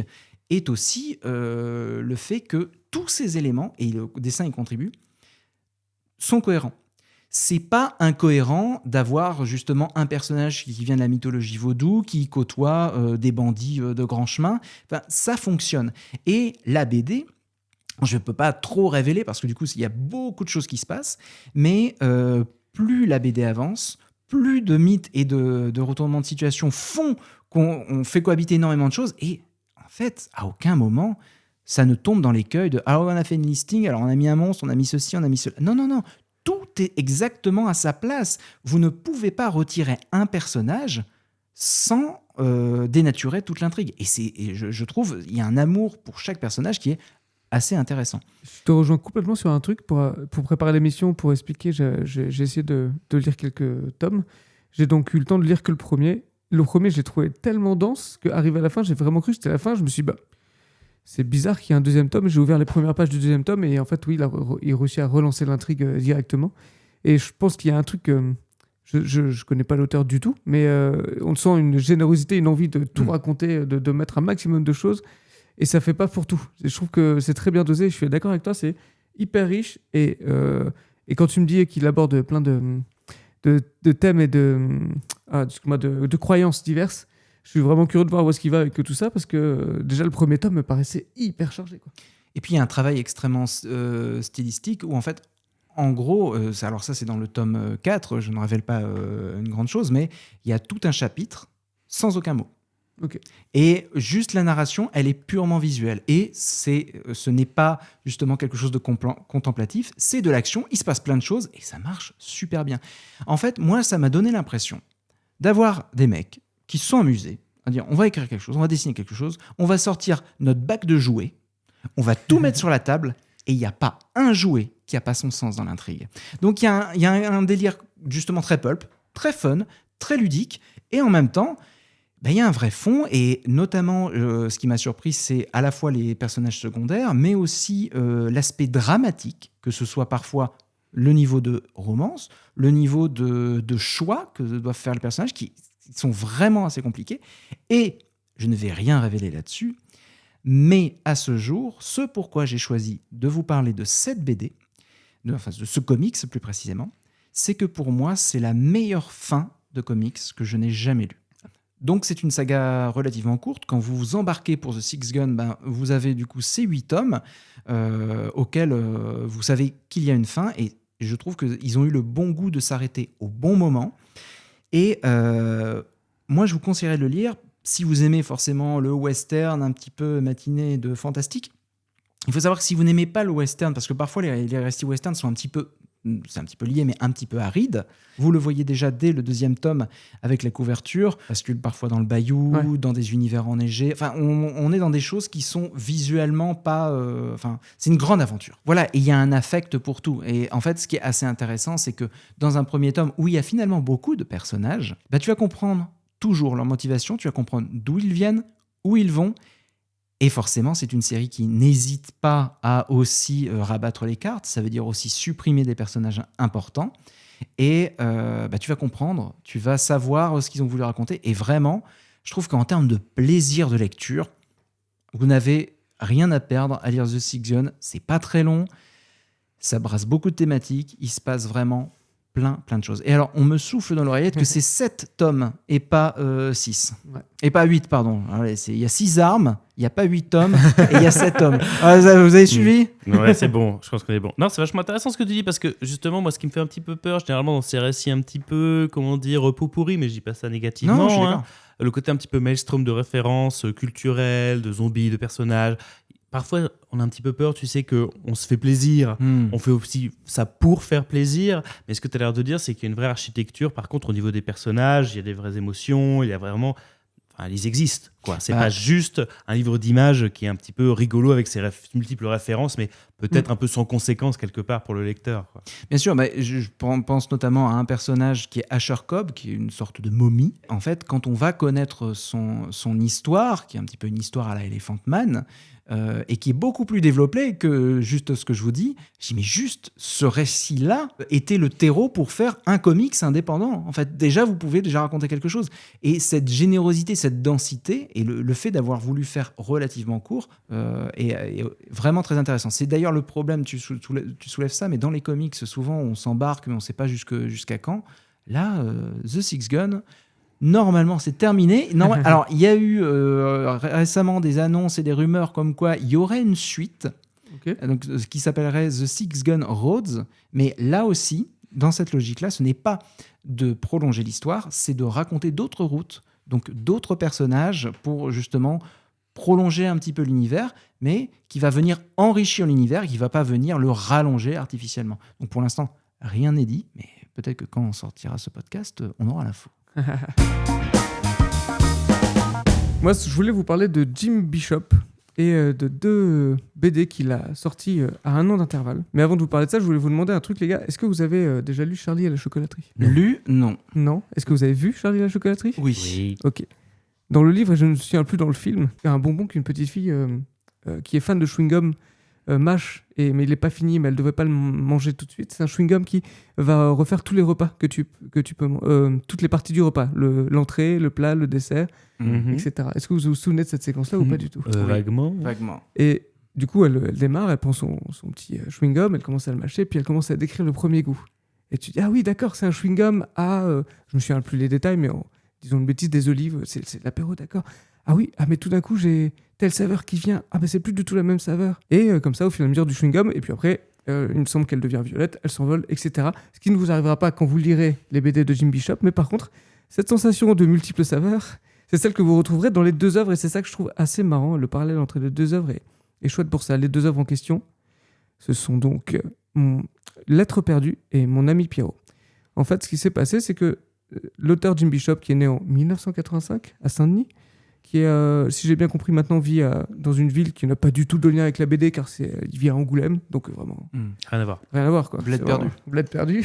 est aussi le fait que tous ces éléments, et le dessin y contribue, sont cohérents. C'est pas incohérent d'avoir justement un personnage qui vient de la mythologie vaudou, qui côtoie des bandits de grand chemin. Enfin, ça fonctionne. Et la BD, je ne peux pas trop révéler parce que du coup, il y a beaucoup de choses qui se passent, mais plus la BD avance, plus de mythes et de retournements de situation font qu'on fait cohabiter énormément de choses. Et en fait, à aucun moment, ça ne tombe dans l'écueil de « Ah, on a fait une listing, alors on a mis un monstre, on a mis ceci, on a mis cela. » Non. Tout est exactement à sa place. Vous ne pouvez pas retirer un personnage sans dénaturer toute l'intrigue. Et je trouve il y a un amour pour chaque personnage qui est assez intéressant. Je te rejoins complètement sur un truc. Pour préparer l'émission, pour expliquer, j'ai essayé de lire quelques tomes. J'ai donc eu le temps de lire que le premier. Le premier, j'ai trouvé tellement dense qu'arrivé à la fin, j'ai vraiment cru que c'était la fin. Je me suis dit, c'est bizarre qu'il y ait un deuxième tome. J'ai ouvert les premières pages du deuxième tome et en fait, oui, il réussit à relancer l'intrigue directement. Et je pense qu'il y a un truc... je connais pas l'auteur du tout, mais on sent une générosité, une envie de tout raconter, de mettre un maximum de choses. Et ça fait pas pour tout. Et je trouve que c'est très bien dosé. Je suis d'accord avec toi, c'est hyper riche. Et quand tu me dis qu'il aborde plein de thèmes et de croyances diverses, je suis vraiment curieux de voir où est-ce qu'il va avec tout ça, parce que déjà le premier tome me paraissait hyper chargé, quoi. Et puis il y a un travail extrêmement stylistique où en fait, en gros, alors ça c'est dans le tome 4, je ne révèle pas une grande chose, mais il y a tout un chapitre sans aucun mot. Okay. Et juste la narration, elle est purement visuelle. Et ce n'est pas justement quelque chose de contemplatif, c'est de l'action, il se passe plein de choses et ça marche super bien. En fait, moi, ça m'a donné l'impression d'avoir des mecs qui se sont amusés à dire on va écrire quelque chose, on va dessiner quelque chose, on va sortir notre bac de jouets, on va tout mettre sur la table et il n'y a pas un jouet qui n'a pas son sens dans l'intrigue. Donc il y a un délire justement très pulp, très fun, très ludique et en même temps, il y a un vrai fond, et notamment, ce qui m'a surpris, c'est à la fois les personnages secondaires, mais aussi l'aspect dramatique, que ce soit parfois le niveau de romance, le niveau de choix que doivent faire les personnages, qui sont vraiment assez compliqués. Et je ne vais rien révéler là-dessus, mais à ce jour, ce pourquoi j'ai choisi de vous parler de cette BD, de ce comics plus précisément, c'est que pour moi, c'est la meilleure fin de comics que je n'ai jamais lue. Donc c'est une saga relativement courte. Quand vous vous embarquez pour The Six Gun, vous avez du coup ces 8 tomes auxquels vous savez qu'il y a une fin. Et Et je trouve qu'ils ont eu le bon goût de s'arrêter au bon moment. Et moi, je vous conseillerais de le lire si vous aimez forcément le western un petit peu matiné de fantastique. Il faut savoir que si vous n'aimez pas le western, parce que parfois les récits westerns sont c'est un petit peu lié, mais un petit peu aride. Vous le voyez déjà dès le 2e tome avec la couverture, bascule parfois dans le bayou, dans des univers enneigés. Enfin, on est dans des choses qui sont visuellement pas... c'est une grande aventure. Voilà, et il y a un affect pour tout. Et en fait, ce qui est assez intéressant, c'est que dans un premier tome où il y a finalement beaucoup de personnages, tu vas comprendre toujours leur motivation, tu vas comprendre d'où ils viennent, où ils vont. Et forcément, c'est une série qui n'hésite pas à aussi rabattre les cartes. Ça veut dire aussi supprimer des personnages importants. Et tu vas comprendre, tu vas savoir ce qu'ils ont voulu raconter. Et vraiment, je trouve qu'en termes de plaisir de lecture, vous n'avez rien à perdre à lire The Six Gun. C'est pas très long. Ça brasse beaucoup de thématiques. Il se passe vraiment plein de choses. Et alors, on me souffle dans l'oreillette que c'est 7 tomes et pas 6. Ouais. Et pas 8, pardon. Il y a 6 armes, il n'y a pas 8 tomes et il y a 7 tomes. Vous avez suivi ? Ouais, c'est bon, je pense qu'on est bon. Non, c'est vachement intéressant ce que tu dis parce que justement, moi, ce qui me fait un petit peu peur, généralement dans ces récits un petit peu, pot pourri, mais je dis pas ça négativement. Non, je suis d'accord. Le côté un petit peu maelstrom de références culturelles, de zombies, de personnages. Parfois, on a un petit peu peur, tu sais, qu'on se fait plaisir. On fait aussi ça pour faire plaisir. Mais ce que tu as l'air de dire, c'est qu'il y a une vraie architecture. Par contre, au niveau des personnages, il y a des vraies émotions. Il y a vraiment... ils existent, quoi. C'est pas juste un livre d'images qui est un petit peu rigolo avec ses multiples références, mais peut-être un peu sans conséquence quelque part pour le lecteur, quoi. Bien sûr, je pense notamment à un personnage qui est Asher Cobb, qui est une sorte de momie. En fait, quand on va connaître son histoire, qui est un petit peu une histoire à la Elephant Man, et qui est beaucoup plus développée que juste ce que je vous dis, mais juste ce récit-là était le terreau pour faire un comics indépendant. En fait, déjà, vous pouvez déjà raconter quelque chose. Et cette générosité, cette densité, et le fait d'avoir voulu faire relativement court est vraiment très intéressant. C'est d'ailleurs le problème, tu soulèves ça, mais dans les comics, souvent, on s'embarque, mais on ne sait pas jusqu'à quand. Là, The Six Gun... Normalement, c'est terminé. Alors, il y a eu récemment des annonces et des rumeurs comme quoi il y aurait une suite, donc, qui s'appellerait The Six Gun Roads. Mais là aussi, dans cette logique-là, ce n'est pas de prolonger l'histoire, c'est de raconter d'autres routes, donc d'autres personnages pour justement prolonger un petit peu l'univers, mais qui va venir enrichir l'univers, qui ne va pas venir le rallonger artificiellement. Donc pour l'instant, rien n'est dit, mais peut-être que quand on sortira ce podcast, on aura l'info. Moi, je voulais vous parler de Jim Bishop et de 2 BD qu'il a sortis à 1 an d'intervalle. Mais avant de vous parler de ça, je voulais vous demander un truc, les gars. Est-ce que vous avez déjà lu Charlie et la chocolaterie ? Lu ? Non. Non. Est-ce que vous avez vu Charlie et la chocolaterie ? Oui. Ok. Dans le livre, et je ne me souviens plus dans le film, il y a un bonbon qu'une petite fille qui est fan de chewing-gum mâche, mais il n'est pas fini, mais elle ne devrait pas le manger tout de suite. C'est un chewing-gum qui va refaire tous les repas que tu peux toutes les parties du repas, l'entrée, le plat, le dessert, etc. Est-ce que vous vous souvenez de cette séquence-là ou pas du tout ? Vaguement. Et du coup, elle démarre, elle prend son petit chewing-gum, elle commence à le mâcher, puis elle commence à décrire le premier goût. Et tu dis, ah oui, d'accord, c'est un chewing-gum à... je me souviens plus les détails, mais disons une bêtise, des olives, c'est l'apéro, d'accord. Ah oui, mais tout d'un coup, j'ai telle saveur qui vient. Ah, c'est plus du tout la même saveur. Et comme ça, au fur et à mesure du chewing-gum, et puis après, il me semble qu'elle devient violette, elle s'envole, etc. Ce qui ne vous arrivera pas quand vous lirez les BD de Jim Bishop, mais par contre, cette sensation de multiples saveurs, c'est celle que vous retrouverez dans les 2 œuvres, et c'est ça que je trouve assez marrant. Le parallèle entre les 2 œuvres est chouette pour ça. Les 2 œuvres en question, ce sont donc Lettre perdue et Mon ami Pierrot. En fait, ce qui s'est passé, c'est que l'auteur Jim Bishop, qui est né en 1985 à Saint-Denis, qui est, si j'ai bien compris maintenant, vit dans une ville qui n'a pas du tout de lien avec la BD, car il vit à Angoulême, donc vraiment... Rien à voir. Rien à voir, quoi. Bled perdu. Bled perdu.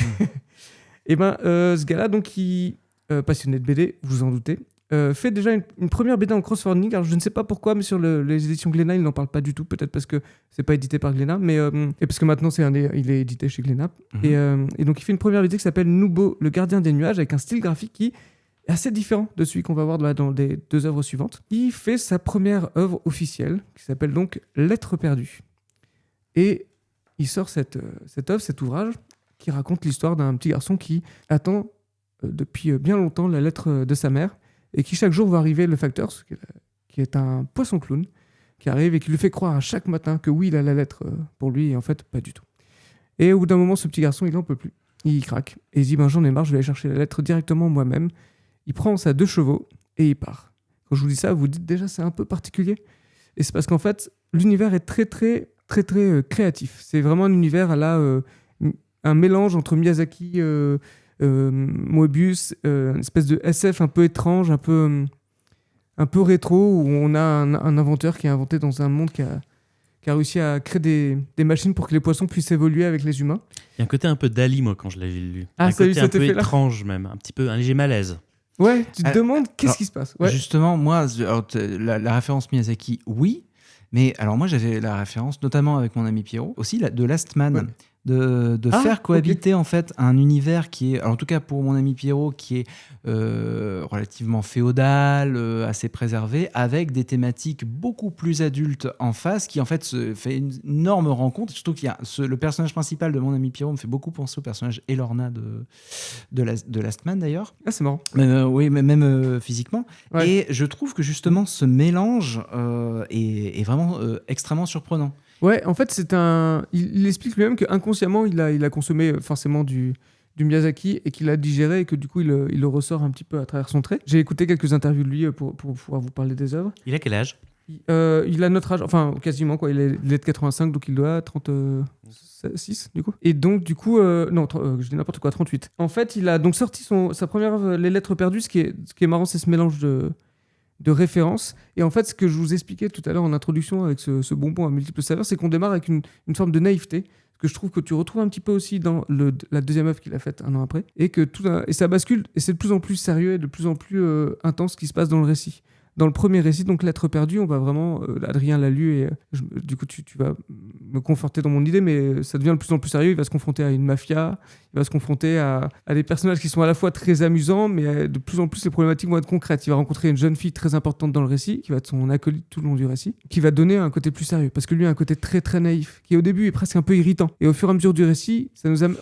Et ce gars-là, donc, qui passionné de BD, vous en doutez, fait déjà une première BD en crosswording. Alors, je ne sais pas pourquoi, mais sur les éditions Glénat, il n'en parle pas du tout. Peut-être parce que c'est pas édité par Glénat, mais et parce que maintenant, il est édité chez Glénat. Et donc, il fait une première BD qui s'appelle Nubo, le gardien des nuages, avec un style graphique qui est assez différent de celui qu'on va voir dans les 2 œuvres suivantes. Il fait sa première œuvre officielle, qui s'appelle donc Lettre perdue. Et il sort cette œuvre, cet ouvrage, qui raconte l'histoire d'un petit garçon qui attend depuis bien longtemps la lettre de sa mère, et qui chaque jour va arriver le facteur, qui est un poisson clown, qui arrive et qui lui fait croire à chaque matin que oui, il a la lettre pour lui, et en fait, pas du tout. Et au bout d'un moment, ce petit garçon, il en peut plus. Il craque. Et il se dit, j'en ai marre, je vais aller chercher la lettre directement moi-même. Il prend sa 2 chevaux et il part. Quand je vous dis ça, vous dites déjà, c'est un peu particulier. Et c'est parce qu'en fait, l'univers est très créatif. C'est vraiment un univers un mélange entre Miyazaki, Moebius, une espèce de SF un peu étrange, un peu rétro, où on a un inventeur qui a inventé dans un monde qui a réussi à créer des machines pour que les poissons puissent évoluer avec les humains. Il y a un côté un peu Dali, moi, quand je l'avais lu. Ah, un ça a eu côté un cet peu effet-là. étrange, même. Un léger malaise. Ouais, tu te demandes qu'est-ce qui se passe. Ouais. Justement, moi, la référence Miyazaki, oui. Mais alors moi, j'avais la référence, notamment avec mon ami Pierrot, aussi de Last Man. Ouais. De faire cohabiter en fait un univers qui est, alors en tout cas pour mon ami Pierrot, qui est relativement féodal, assez préservé, avec des thématiques beaucoup plus adultes en face, qui en fait se fait une énorme rencontre. Surtout qu'il y a le personnage principal de mon ami Pierrot me fait beaucoup penser au personnage Elorna de Last Man d'ailleurs. Ah, c'est marrant. Oui, mais même physiquement. Ouais. Et je trouve que justement ce mélange est vraiment extrêmement surprenant. Ouais, en fait, il explique lui-même qu'inconsciemment, il a consommé forcément du Miyazaki et qu'il a digéré et que du coup, il le ressort un petit peu à travers son trait. J'ai écouté quelques interviews de lui pour pouvoir vous parler des œuvres. Il a quel âge ? Il a notre âge, enfin quasiment, quoi. Il est de 85, donc il doit 36 du coup. Et donc du coup, je dis n'importe quoi, 38. En fait, il a donc sorti sa première œuvre, Les Lettres perdues. Ce qui est marrant, c'est ce mélange de références. Et en fait, ce que je vous expliquais tout à l'heure en introduction avec ce bonbon à multiples saveurs, c'est qu'on démarre avec une forme de naïveté, que je trouve que tu retrouves un petit peu aussi dans la deuxième œuvre qu'il a faite un an après, et ça bascule, et c'est de plus en plus sérieux et de plus en plus intense ce qui se passe dans le récit. Dans le premier récit, donc Lettres perdues, on va vraiment... Adrien l'a lu et du coup, tu vas me conforter dans mon idée, mais ça devient de plus en plus sérieux. Il va se confronter à une mafia, il va se confronter à des personnages qui sont à la fois très amusants, mais de plus en plus, les problématiques vont être concrètes. Il va rencontrer une jeune fille très importante dans le récit, qui va être son acolyte tout le long du récit, qui va donner un côté plus sérieux, parce que lui a un côté très très naïf, qui au début est presque un peu irritant. Et au fur et à mesure du récit,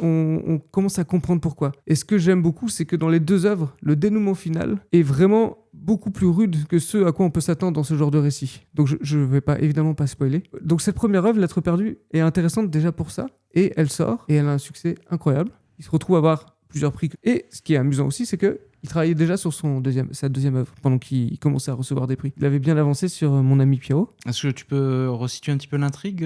on commence à comprendre pourquoi. Et ce que j'aime beaucoup, c'est que dans les 2 œuvres, le dénouement final est vraiment beaucoup plus rude que ce à quoi on peut s'attendre dans ce genre de récit. Donc je ne vais évidemment pas spoiler. Donc cette première œuvre, Lettres perdues, est intéressante déjà pour ça, et elle sort, et elle a un succès incroyable. Il se retrouve à avoir plusieurs prix. Et ce qui est amusant aussi, c'est qu'il travaillait déjà sur sa deuxième œuvre, pendant qu'il commençait à recevoir des prix. Il avait bien avancé sur Mon ami Pierrot. Est-ce que tu peux resituer un petit peu l'intrigue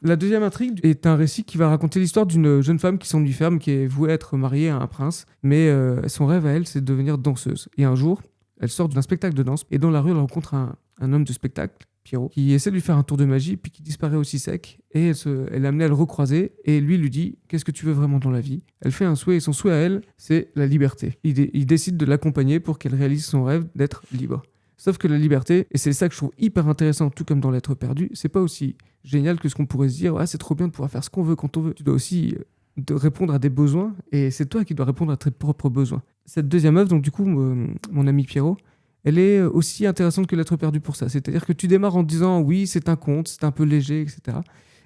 La deuxième intrigue est un récit qui va raconter l'histoire d'une jeune femme qui s'ennuie ferme, qui est vouée à être mariée à un prince, mais son rêve à elle, c'est de devenir danseuse. Et un jour, elle sort d'un spectacle de danse, et dans la rue, elle rencontre un homme de spectacle, Pierrot, qui essaie de lui faire un tour de magie, puis qui disparaît aussi sec, et elle est amenée à le recroiser, et lui dit « Qu'est-ce que tu veux vraiment dans la vie ?» Elle fait un souhait, et son souhait à elle, c'est la liberté. Il décide de l'accompagner pour qu'elle réalise son rêve d'être libre. Sauf que la liberté, et c'est ça que je trouve hyper intéressant, tout comme dans Lettres perdues, c'est pas aussi génial que ce qu'on pourrait se dire « Ah, c'est trop bien de pouvoir faire ce qu'on veut quand on veut. » Tu dois aussi de répondre à des besoins, et c'est toi qui dois répondre à tes propres besoins. Cette deuxième œuvre, donc du coup, mon ami Pierrot, elle est aussi intéressante que Lettres perdues pour ça. C'est-à-dire que tu démarres en disant oui, c'est un conte, c'est un peu léger, etc.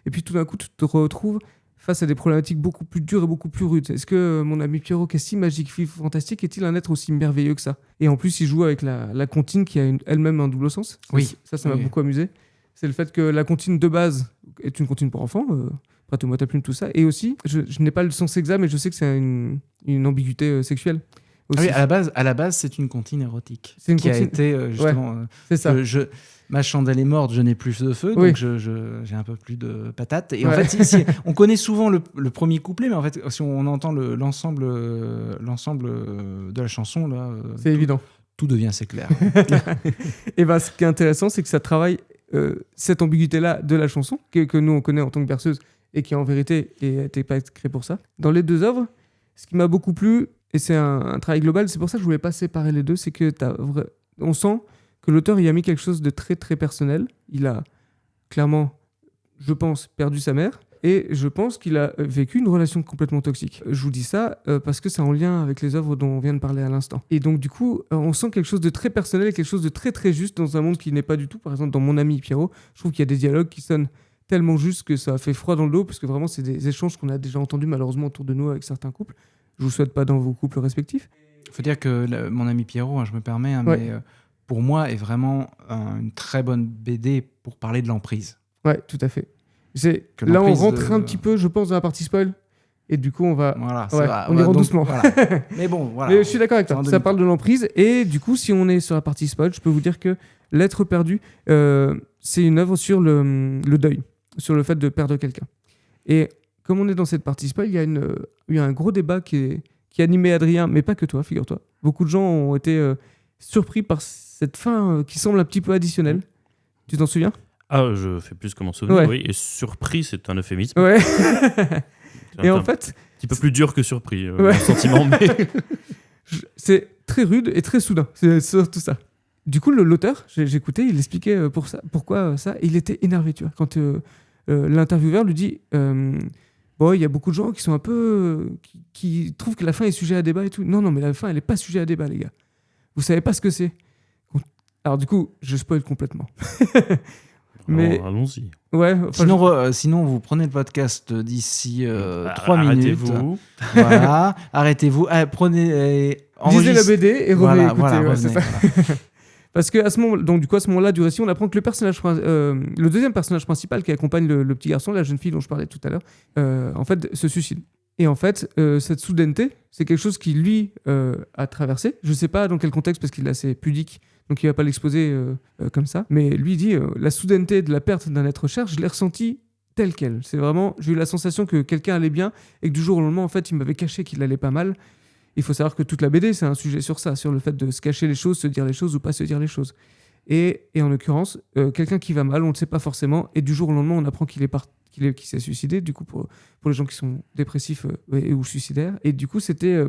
Et puis tout d'un coup, tu te retrouves face à des problématiques beaucoup plus dures et beaucoup plus rudes. Est-ce que mon ami Pierrot, qui est si magique, fantastique, est-il un être aussi merveilleux que ça ? Et en plus, il joue avec la comptine qui a elle-même un double sens. Oui. Ça m'a beaucoup amusé. C'est le fait que la comptine de base est une comptine pour enfants, prête-moi ta plume, tout ça. Et aussi, je n'ai pas le sens exact, mais je sais que c'est une ambiguïté sexuelle. Ah oui, à la base, c'est une comptine érotique. C'est une qui comptine... a été justement. Ouais, c'est ça. Ma chandelle est morte, je n'ai plus de feu, Oui. donc j'ai un peu plus de patates. Et en fait, on connaît souvent le premier couplet, mais en fait, si on entend l'ensemble de la chanson, là, c'est évident. Tout devient assez clair. Et ben, ce qui est intéressant, c'est que ça travaille cette ambiguïté-là de la chanson, que nous on connaît en tant que berceuse, et qui en vérité n'était pas créée pour ça. Dans les 2 œuvres, ce qui m'a beaucoup plu, et c'est un travail global, c'est pour ça que je voulais pas séparer les deux, c'est que on sent que l'auteur y a mis quelque chose de très très personnel. Il a clairement, je pense, perdu sa mère, et je pense qu'il a vécu une relation complètement toxique. Je vous dis ça parce que c'est en lien avec les œuvres dont on vient de parler à l'instant. Et donc du coup, on sent quelque chose de très personnel et quelque chose de très très juste dans un monde qui n'est pas du tout. Par exemple, dans Mon ami Pierrot, je trouve qu'il y a des dialogues qui sonnent tellement justes que ça fait froid dans le dos, parce que vraiment c'est des échanges qu'on a déjà entendus malheureusement autour de nous avec certains couples. Je vous souhaite pas dans vos couples respectifs. Il faut dire que Mon ami Pierrot, je me permets, Ouais. mais pour moi, est vraiment une très bonne BD pour parler de l'emprise. Ouais, tout à fait. Que Là, on l'emprise rentre de- un petit peu, je pense, dans la partie spoil. Et du coup, on va... Voilà, Ouais, on ira donc, doucement. voilà. Mais bon, voilà. Mais je suis d'accord avec C'est toi. en Ça parle de l'emprise. Et du coup, si on est sur la partie spoil, je peux vous dire que L'être perdu, c'est une œuvre sur le deuil, sur le fait de perdre quelqu'un. Et comme on est dans cette partie spoil, il y a un gros débat qui a animé Adrien, mais pas que toi, figure-toi. Beaucoup de gens ont été surpris par cette fin qui semble un petit peu additionnelle. Tu t'en souviens ? Ah, je fais plus que m'en souvenir, Ouais. oui. Et surpris, c'est un euphémisme. Ouais. C'est Et un en fait, petit peu plus dur que surpris, Ouais. mon sentiment, mais... c'est très rude et très soudain. C'est surtout ça. Du coup, l'auteur, j'ai écouté, il expliquait pourquoi ça. Et il était énervé, tu vois. Quand l'intervieweur lui dit bon, il y a beaucoup de gens qui sont un peu. Qui trouvent que la fin est sujet à débat et tout. Non, mais la fin, elle n'est pas sujet à débat, les gars. Vous savez pas ce que c'est. Alors, du coup, je spoil complètement. Mais- Alors, allons-y. Ouais, enfin, Sinon, vous prenez le podcast d'ici 3 minutes. Arrêtez-vous. Voilà, arrêtez-vous. Prenez. lisez la enregistre- BD et revenez Voilà, écouter. voilà, Ouais, c'est revenez, ça. voilà. Parce que à ce moment-là du récit, on apprend que le deuxième personnage principal qui accompagne le petit garçon, la jeune fille dont je parlais tout à l'heure, en fait, se suicide. Et en fait, cette soudaineté, c'est quelque chose qui, lui, a traversé. Je ne sais pas dans quel contexte, parce qu'il est assez pudique, donc il ne va pas l'exposer comme ça. Mais lui dit, la soudaineté de la perte d'un être cher, je l'ai ressenti telle quelle. C'est vraiment, j'ai eu la sensation que quelqu'un allait bien, et que du jour au lendemain, en fait, il m'avait caché qu'il allait pas mal. Il faut savoir que toute la BD, c'est un sujet sur ça, sur le fait de se cacher les choses, se dire les choses ou pas se dire les choses. Et en l'occurrence, quelqu'un qui va mal, on ne le sait pas forcément, et du jour au lendemain, on apprend qu'il s'est suicidé, du coup, pour les gens qui sont dépressifs ou suicidaires. Et du coup,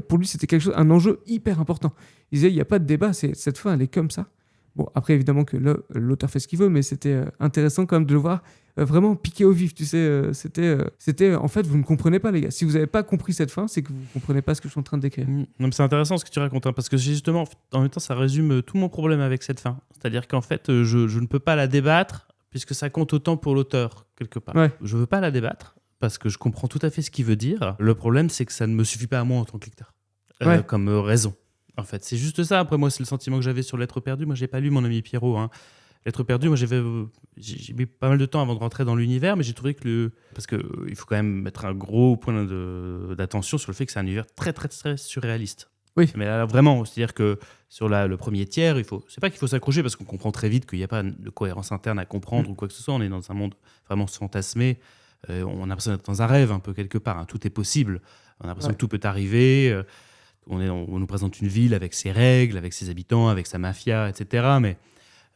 pour lui, c'était un enjeu hyper important. Il disait, il n'y a pas de débat, cette fin, elle est comme ça. Bon, après, évidemment que l'auteur fait ce qu'il veut, mais c'était intéressant quand même de le voir vraiment piqué au vif, tu sais. C'était, en fait, vous ne comprenez pas, les gars. Si vous n'avez pas compris cette fin, c'est que vous ne comprenez pas ce que je suis en train de décrire. Non, mais c'est intéressant ce que tu racontes, hein, parce que justement, en même temps, ça résume tout mon problème avec cette fin. C'est-à-dire qu'en fait, je ne peux pas la débattre, puisque ça compte autant pour l'auteur, quelque part. Ouais. Je ne veux pas la débattre, parce que je comprends tout à fait ce qu'il veut dire. Le problème, c'est que ça ne me suffit pas à moi en tant que lecteur, Ouais. comme raison. En fait, c'est juste ça. Après, moi, c'est le sentiment que j'avais sur L'être perdu. Moi, j'ai pas lu Mon ami Pierrot. Hein. L'être perdu, moi, j'ai mis pas mal de temps avant de rentrer dans l'univers, mais j'ai trouvé que parce que il faut quand même mettre un gros point d'attention sur le fait que c'est un univers très, très, très surréaliste. Oui. Mais là, vraiment, c'est-à-dire que sur le premier tiers, c'est pas qu'il faut s'accrocher parce qu'on comprend très vite qu'il n'y a pas de cohérence interne à comprendre ou quoi que ce soit. On est dans un monde vraiment fantasmé. On a l'impression d'être dans un rêve un peu quelque part. Hein. Tout est possible. On a l'impression que tout peut arriver. On nous présente une ville avec ses règles, avec ses habitants, avec sa mafia, etc. Mais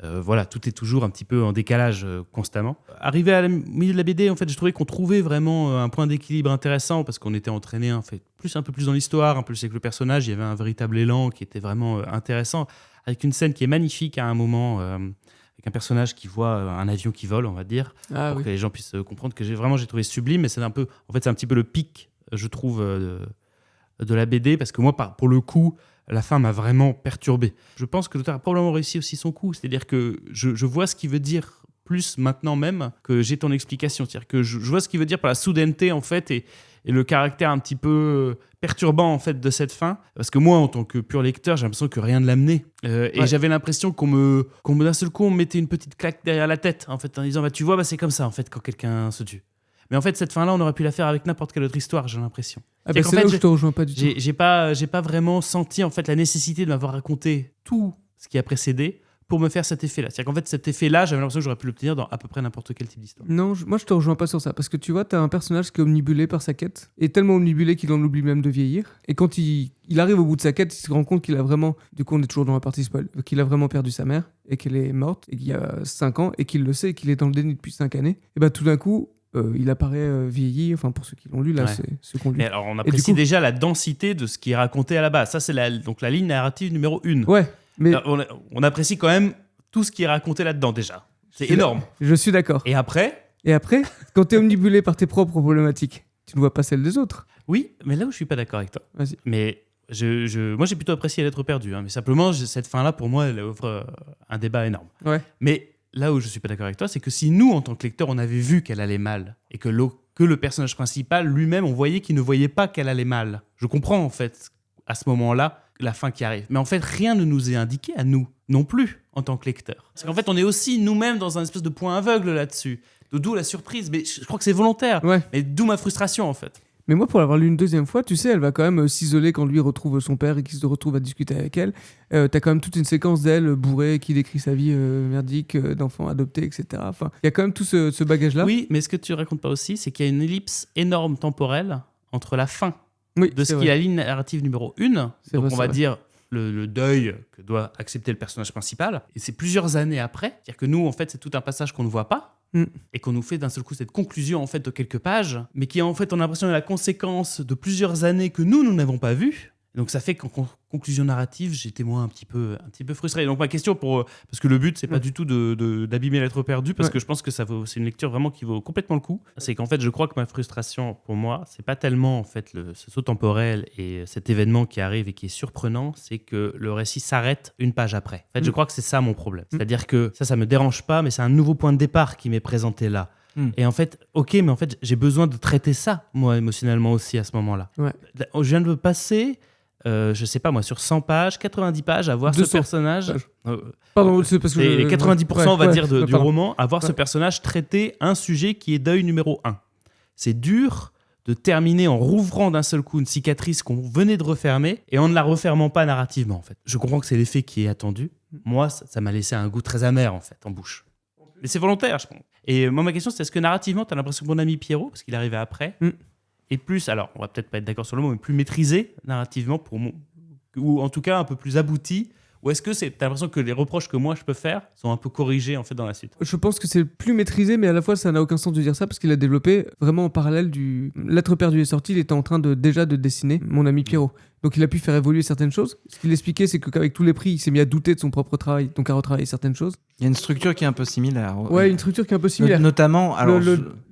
voilà, tout est toujours un petit peu en décalage constamment. Arrivé à milieu de la BD, en fait, j'ai trouvé qu'on trouvait vraiment un point d'équilibre intéressant parce qu'on était entraîné un peu plus dans l'histoire, un peu plus avec le personnage. Il y avait un véritable élan qui était vraiment intéressant, avec une scène qui est magnifique à un moment, avec un personnage qui voit un avion qui vole, on va dire, pour que les gens puissent comprendre que j'ai trouvé sublime. Mais c'est un petit peu le pic, je trouve, de la BD, parce que moi, pour le coup, la fin m'a vraiment perturbé. Je pense que l'auteur a probablement réussi aussi son coup, c'est-à-dire que je vois ce qu'il veut dire plus maintenant même que j'ai ton explication, c'est-à-dire que je vois ce qu'il veut dire par la soudaineté en fait et le caractère un petit peu perturbant en fait de cette fin, parce que moi en tant que pur lecteur j'ai l'impression que rien ne l'a mené et j'avais l'impression qu'on d'un seul coup on me mettait une petite claque derrière la tête en fait en disant tu vois c'est comme ça en fait quand quelqu'un se tue. Mais en fait, cette fin-là, on aurait pu la faire avec n'importe quelle autre histoire, j'ai l'impression. C'est là où je te rejoins pas du tout. J'ai pas vraiment senti en fait la nécessité de m'avoir raconté tout ce qui a précédé pour me faire cet effet-là. C'est-à-dire qu'en fait, cet effet-là, j'avais l'impression que j'aurais pu l'obtenir dans à peu près n'importe quel type d'histoire. Non, moi je te rejoins pas sur ça, parce que tu vois, t'as un personnage qui est omnibulé par sa quête, et tellement omnibulé qu'il en oublie même de vieillir, et quand il arrive au bout de sa quête, il se rend compte qu'il a vraiment, du coup on est toujours dans la partie spoil, qu'il a vraiment perdu sa mère, et qu'elle est morte, et qu'il y a 5 ans, et qu'il le sait, et qu'il est dans le déni depuis 5 années, et bah tout d'un coup, il apparaît vieilli, enfin pour ceux qui l'ont lu, là, c'est ceux qu'on lu. Mais alors on apprécie déjà la densité de ce qui est raconté à la base. Ça, c'est la ligne narrative numéro 1. Ouais, mais... Alors, on apprécie quand même tout ce qui est raconté là-dedans déjà. C'est énorme. Je suis d'accord. Et après, quand t'es omnibulé par tes propres problématiques, tu ne vois pas celles des autres. oui, mais là où je suis pas d'accord avec toi. Vas-y. Mais moi, j'ai plutôt apprécié L'être perdu. Hein, mais simplement, cette fin-là, pour moi, elle offre un débat énorme. Ouais. Mais là où je suis pas d'accord avec toi, c'est que si nous, en tant que lecteurs, on avait vu qu'elle allait mal et que le personnage principal lui-même, on voyait qu'il ne voyait pas qu'elle allait mal. Je comprends, en fait, à ce moment-là, la fin qui arrive. Mais en fait, rien ne nous est indiqué à nous non plus, en tant que lecteurs. Parce qu'en fait, on est aussi nous-mêmes dans un espèce de point aveugle là-dessus. D'où la surprise. Mais je crois que c'est volontaire. Ouais. Mais d'où ma frustration, en fait. Mais moi, pour l'avoir lu une deuxième fois, tu sais, elle va quand même s'isoler quand lui retrouve son père et qu'il se retrouve à discuter avec elle. T'as quand même toute une séquence d'elle bourrée qui décrit sa vie merdique, d'enfant adopté, etc. Enfin, il y a quand même tout ce bagage-là. Oui, mais ce que tu racontes pas aussi, c'est qu'il y a une ellipse énorme temporelle entre la fin Oui, de ce c'est qui est vrai. la ligne narrative numéro 1. C'est Donc vrai, on c'est va vrai. dire le deuil que doit accepter le personnage principal. Et c'est plusieurs années après. C'est-à-dire que nous, en fait, c'est tout un passage qu'on ne voit pas. Mm. Et qu'on nous fait d'un seul coup cette conclusion en fait de quelques pages, mais qui en fait on a l'impression est la conséquence de plusieurs années que nous n'avons pas vues. Donc ça fait qu'en conclusion narrative, j'étais moi un petit peu frustré. Donc ma question parce que le but c'est pas du tout d'abîmer l'être perdu, parce que je pense que c'est une lecture vraiment qui vaut complètement le coup. C'est qu'en fait je crois que ma frustration pour moi c'est pas tellement en fait ce saut temporel et cet événement qui arrive et qui est surprenant, c'est que le récit s'arrête une page après. En fait je crois que c'est ça mon problème. C'est-à-dire que ça me dérange pas, mais c'est un nouveau point de départ qui m'est présenté là. Et en fait, ok, mais en fait j'ai besoin de traiter ça moi émotionnellement aussi à ce moment-là. Ouais. Je viens de passer je sais pas moi, sur 100 pages, 90 pages, à voir ce 200 personnage. pages. Pardon, c'est parce que. Les 90%, on va dire, du pardon. roman, à voir ce personnage traiter un sujet qui est deuil numéro 1. C'est dur de terminer en rouvrant d'un seul coup une cicatrice qu'on venait de refermer et en ne la refermant pas narrativement, en fait. Je comprends que c'est l'effet qui est attendu. Moi, ça m'a laissé un goût très amer, en fait, en bouche. Mais c'est volontaire, je pense. Et moi, ma question, c'est est-ce que narrativement, tu as l'impression que mon ami Pierrot, parce qu'il arrivait après, et plus, alors on va peut-être pas être d'accord sur le mot, mais plus maîtrisé narrativement ou en tout cas un peu plus abouti, ou est-ce que t'as l'impression que les reproches que moi je peux faire sont un peu corrigés en fait dans la suite? Je pense que c'est plus maîtrisé, mais à la fois ça n'a aucun sens de dire ça parce qu'il a développé vraiment en parallèle du. L'être perdu est sorti, il était en train déjà de dessiner mon ami Pierrot. Donc il a pu faire évoluer certaines choses. Ce qu'il expliquait, c'est qu'avec tous les prix, il s'est mis à douter de son propre travail, donc à retravailler certaines choses. Il y a une structure qui est un peu similaire. Ouais, une structure qui est un peu similaire. Notamment, alors,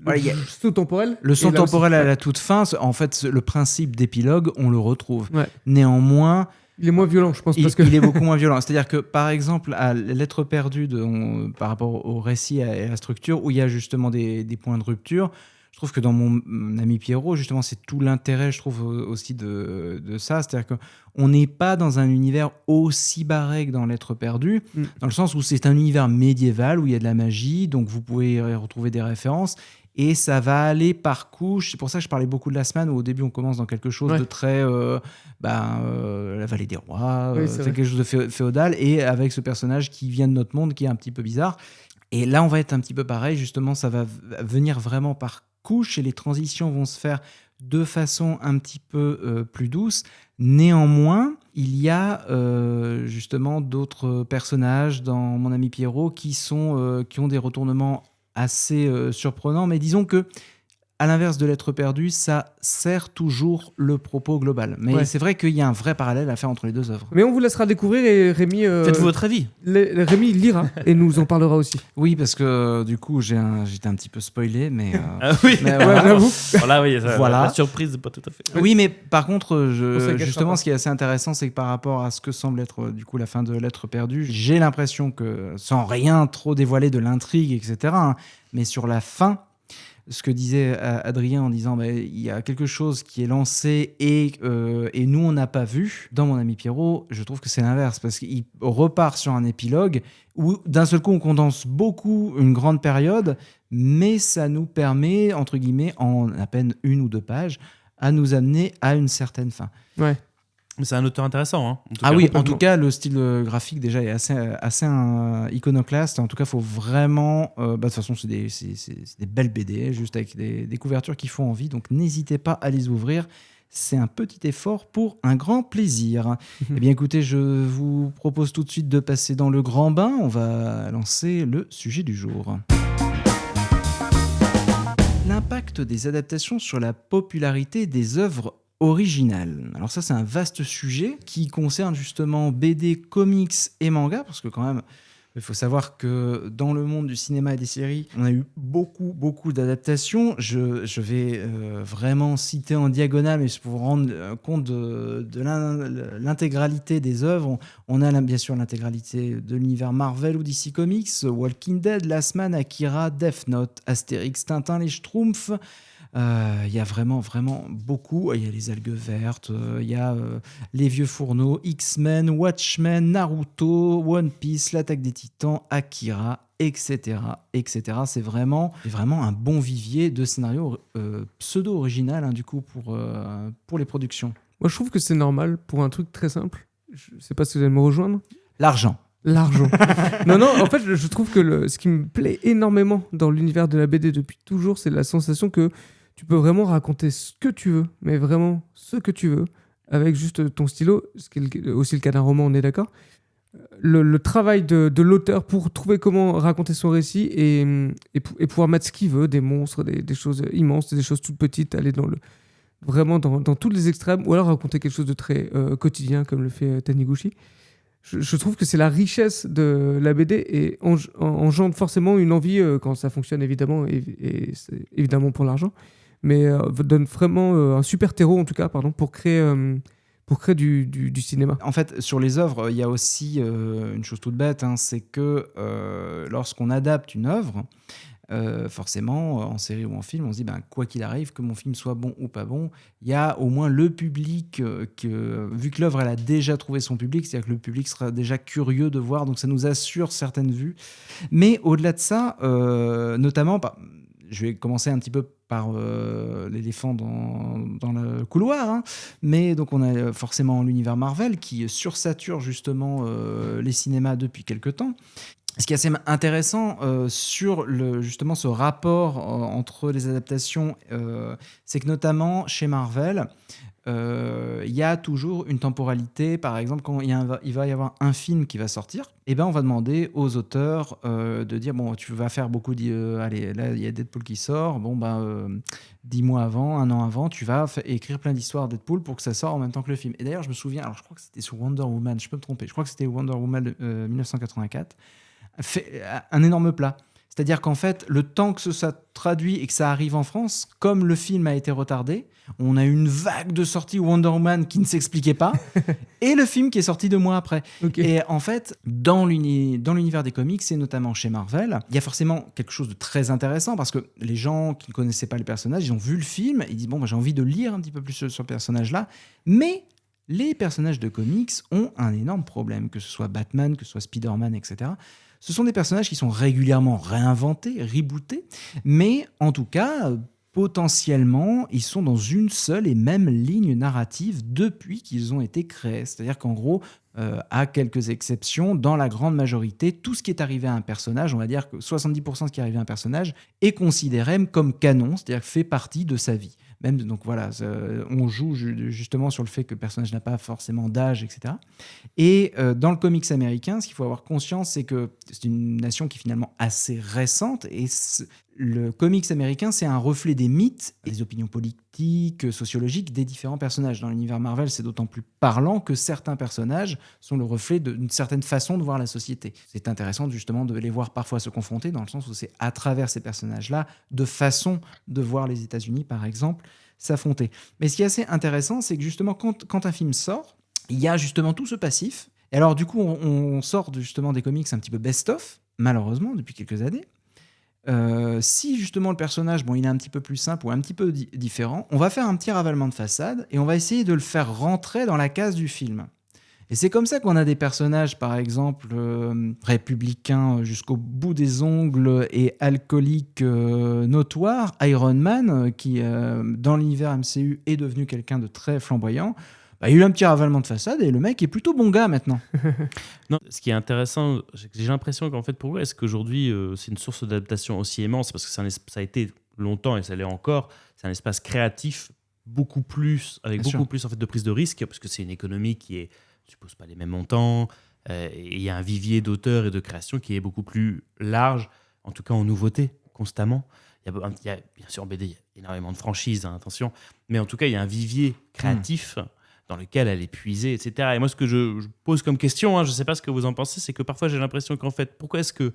voilà, il y a- le saut temporel. le son et là temporel aussi, à la toute fin, en fait, le principe d'épilogue, on le retrouve. Ouais. Néanmoins, Il est moins violent, je pense. il, parce que... il est beaucoup moins violent. C'est-à-dire que, par exemple, à L'être perdu, par rapport au récit et à la structure, où il y a justement des points de rupture, je trouve que dans mon ami Pierrot, justement, c'est tout l'intérêt, je trouve, aussi de ça. C'est-à-dire qu'on n'est pas dans un univers aussi barré que dans L'être perdu, dans le sens où c'est un univers médiéval, où il y a de la magie, donc vous pouvez y retrouver des références. Et ça va aller par couches. C'est pour ça que je parlais beaucoup de la semaine, où au début on commence dans quelque chose de très la vallée des rois, c'est quelque chose de féodal, et avec ce personnage qui vient de notre monde, qui est un petit peu bizarre. Et là on va être un petit peu pareil, justement, ça va venir vraiment par couches, et les transitions vont se faire de façon un petit peu plus douce. Néanmoins, il y a justement d'autres personnages dans Mon ami Pierrot qui ont des retournements assez surprenant, mais disons que à l'inverse de L'être perdu, ça sert toujours le propos global. Mais c'est vrai qu'il y a un vrai parallèle à faire entre les deux œuvres. Mais on vous laissera découvrir et Rémi... Faites-vous votre avis. Rémi lira et nous en parlera aussi. Oui, parce que du coup, j'étais un petit peu spoilé, mais... Oui, mais voilà. j'avoue. Voilà, oui, Voilà. La surprise, pas tout à fait. Oui, mais par contre, On se cachera justement, pas. ce qui est assez intéressant, c'est que par rapport à ce que semble être du coup la fin de L'être perdu, j'ai l'impression que, sans rien trop dévoiler de l'intrigue, etc., mais sur la fin, ce que disait Adrien en disant il y a quelque chose qui est lancé et nous on n'a pas vu, dans Mon ami Pierrot, je trouve que c'est l'inverse, parce qu'il repart sur un épilogue où d'un seul coup on condense beaucoup une grande période, mais ça nous permet, entre guillemets, en à peine 1 ou 2 pages, à nous amener à une certaine fin. Ouais. Mais c'est un auteur intéressant. Hein, En tout cas, le style graphique déjà est assez iconoclaste. En tout cas, il faut vraiment... de toute façon, c'est des belles BD, juste avec des couvertures qui font envie. Donc, n'hésitez pas à les ouvrir. C'est un petit effort pour un grand plaisir. Eh bien, écoutez, je vous propose tout de suite de passer dans le grand bain. On va lancer le sujet du jour. L'impact des adaptations sur la popularité des œuvres originales. Alors ça, c'est un vaste sujet qui concerne justement BD, comics et manga, parce que quand même, il faut savoir que dans le monde du cinéma et des séries, on a eu beaucoup d'adaptations. Je vais vraiment citer en diagonale, mais pour vous rendre compte de l'intégralité des œuvres. On a bien sûr l'intégralité de l'univers Marvel ou DC Comics, Walking Dead, Last Man, Akira, Death Note, Astérix, Tintin, les Schtroumpfs, Il y a vraiment beaucoup. Il y a les algues vertes, il y a les vieux fourneaux, X-Men, Watchmen, Naruto, One Piece, l'Attaque des Titans, Akira, etc. C'est vraiment un bon vivier de scénarios pseudo-original, du coup, pour les productions. Moi, je trouve que c'est normal pour un truc très simple. Je sais pas si vous allez me rejoindre. L'argent. Non, en fait, je trouve que ce qui me plaît énormément dans l'univers de la BD depuis toujours, c'est la sensation que tu peux vraiment raconter ce que tu veux, mais vraiment ce que tu veux, avec juste ton stylo, ce qui est aussi le cas d'un roman, on est d'accord. Le travail de l'auteur pour trouver comment raconter son récit et pouvoir mettre ce qu'il veut, des monstres, des choses immenses, des choses toutes petites, aller vraiment dans tous les extrêmes, ou alors raconter quelque chose de très quotidien, comme le fait Taniguchi. Je trouve que c'est la richesse de la BD et engendre forcément une envie quand ça fonctionne évidemment et c'est évidemment pour l'argent, mais donne vraiment un super terreau en tout cas pour créer du cinéma. En fait, sur les œuvres, il y a aussi une chose toute bête, c'est que lorsqu'on adapte une œuvre, forcément, en série ou en film, on se dit, quoi qu'il arrive, que mon film soit bon ou pas bon, il y a au moins le public, vu que l'œuvre elle a déjà trouvé son public, c'est-à-dire que le public sera déjà curieux de voir, donc ça nous assure certaines vues. Mais au-delà de ça, notamment, je vais commencer un petit peu par l'éléphant dans le couloir, mais donc on a forcément l'univers Marvel qui sursature justement les cinémas depuis quelque temps. Ce qui est assez intéressant sur justement ce rapport entre les adaptations, c'est que notamment chez Marvel, il y a toujours une temporalité. Par exemple, quand il va y avoir un film qui va sortir, on va demander aux auteurs de dire bon, tu vas faire beaucoup allez, là il y a Deadpool qui sort, 10 mois avant, 1 an avant, tu vas écrire plein d'histoires Deadpool pour que ça sorte en même temps que le film. Et d'ailleurs, je me souviens, alors je crois que c'était sur Wonder Woman, je peux me tromper, je crois que c'était Wonder Woman 1984, fait un énorme plat. C'est-à-dire qu'en fait, le temps que ça traduit et que ça arrive en France, comme le film a été retardé, on a eu une vague de sorties Wonder Woman qui ne s'expliquait pas, et le film qui est sorti 2 mois après. Okay. Et en fait, dans l'univers des comics, et notamment chez Marvel, il y a forcément quelque chose de très intéressant, parce que les gens qui ne connaissaient pas le personnage, ils ont vu le film, ils disent « j'ai envie de lire un petit peu plus sur ce personnage-là », mais les personnages de comics ont un énorme problème, que ce soit Batman, que ce soit Spider-Man, etc. Ce sont des personnages qui sont régulièrement réinventés, rebootés, mais en tout cas, potentiellement, ils sont dans une seule et même ligne narrative depuis qu'ils ont été créés. C'est-à-dire qu'en gros, à quelques exceptions, dans la grande majorité, tout ce qui est arrivé à un personnage, on va dire que 70% de ce qui est arrivé à un personnage est considéré comme canon, c'est-à-dire fait partie de sa vie. Même, donc voilà, on joue justement sur le fait que le personnage n'a pas forcément d'âge, etc. Et dans le comics américain, ce qu'il faut avoir conscience, c'est que c'est une nation qui est finalement assez récente, et le comics américain, c'est un reflet des mythes et des opinions politiques, sociologiques des différents personnages. Dans l'univers Marvel, c'est d'autant plus parlant que certains personnages sont le reflet d'une certaine façon de voir la société. C'est intéressant justement de les voir parfois se confronter, dans le sens où c'est à travers ces personnages-là, de façon de voir les États-Unis, par exemple, s'affronter. Mais ce qui est assez intéressant, c'est que justement, quand un film sort, il y a justement tout ce passif. Et alors, du coup, on sort justement des comics un petit peu best-of, malheureusement, depuis quelques années. Si justement le personnage, il est un petit peu plus simple ou un petit peu différent, on va faire un petit ravalement de façade et on va essayer de le faire rentrer dans la case du film. Et c'est comme ça qu'on a des personnages, par exemple, républicains jusqu'au bout des ongles et alcooliques notoires. Iron Man, qui dans l'univers MCU est devenu quelqu'un de très flamboyant. Il y a eu un petit ravalement de façade et le mec est plutôt bon gars maintenant. Non, ce qui est intéressant, j'ai l'impression qu'en fait, pour vous, est-ce qu'aujourd'hui, c'est une source d'adaptation aussi immense, parce que ça a été longtemps et ça l'est encore, c'est un espace créatif beaucoup plus, avec beaucoup plus en fait, de prise de risque, parce que c'est une économie qui ne suppose pas les mêmes montants, et il y a un vivier d'auteurs et de création qui est beaucoup plus large, en tout cas en nouveautés, constamment. Il y a bien sûr en BD, il y a énormément de franchises, attention, mais en tout cas, il y a un vivier créatif dans lequel elle est puisée, etc. Et moi, ce que je pose comme question, je ne sais pas ce que vous en pensez, c'est que parfois j'ai l'impression qu'en fait, pourquoi est-ce que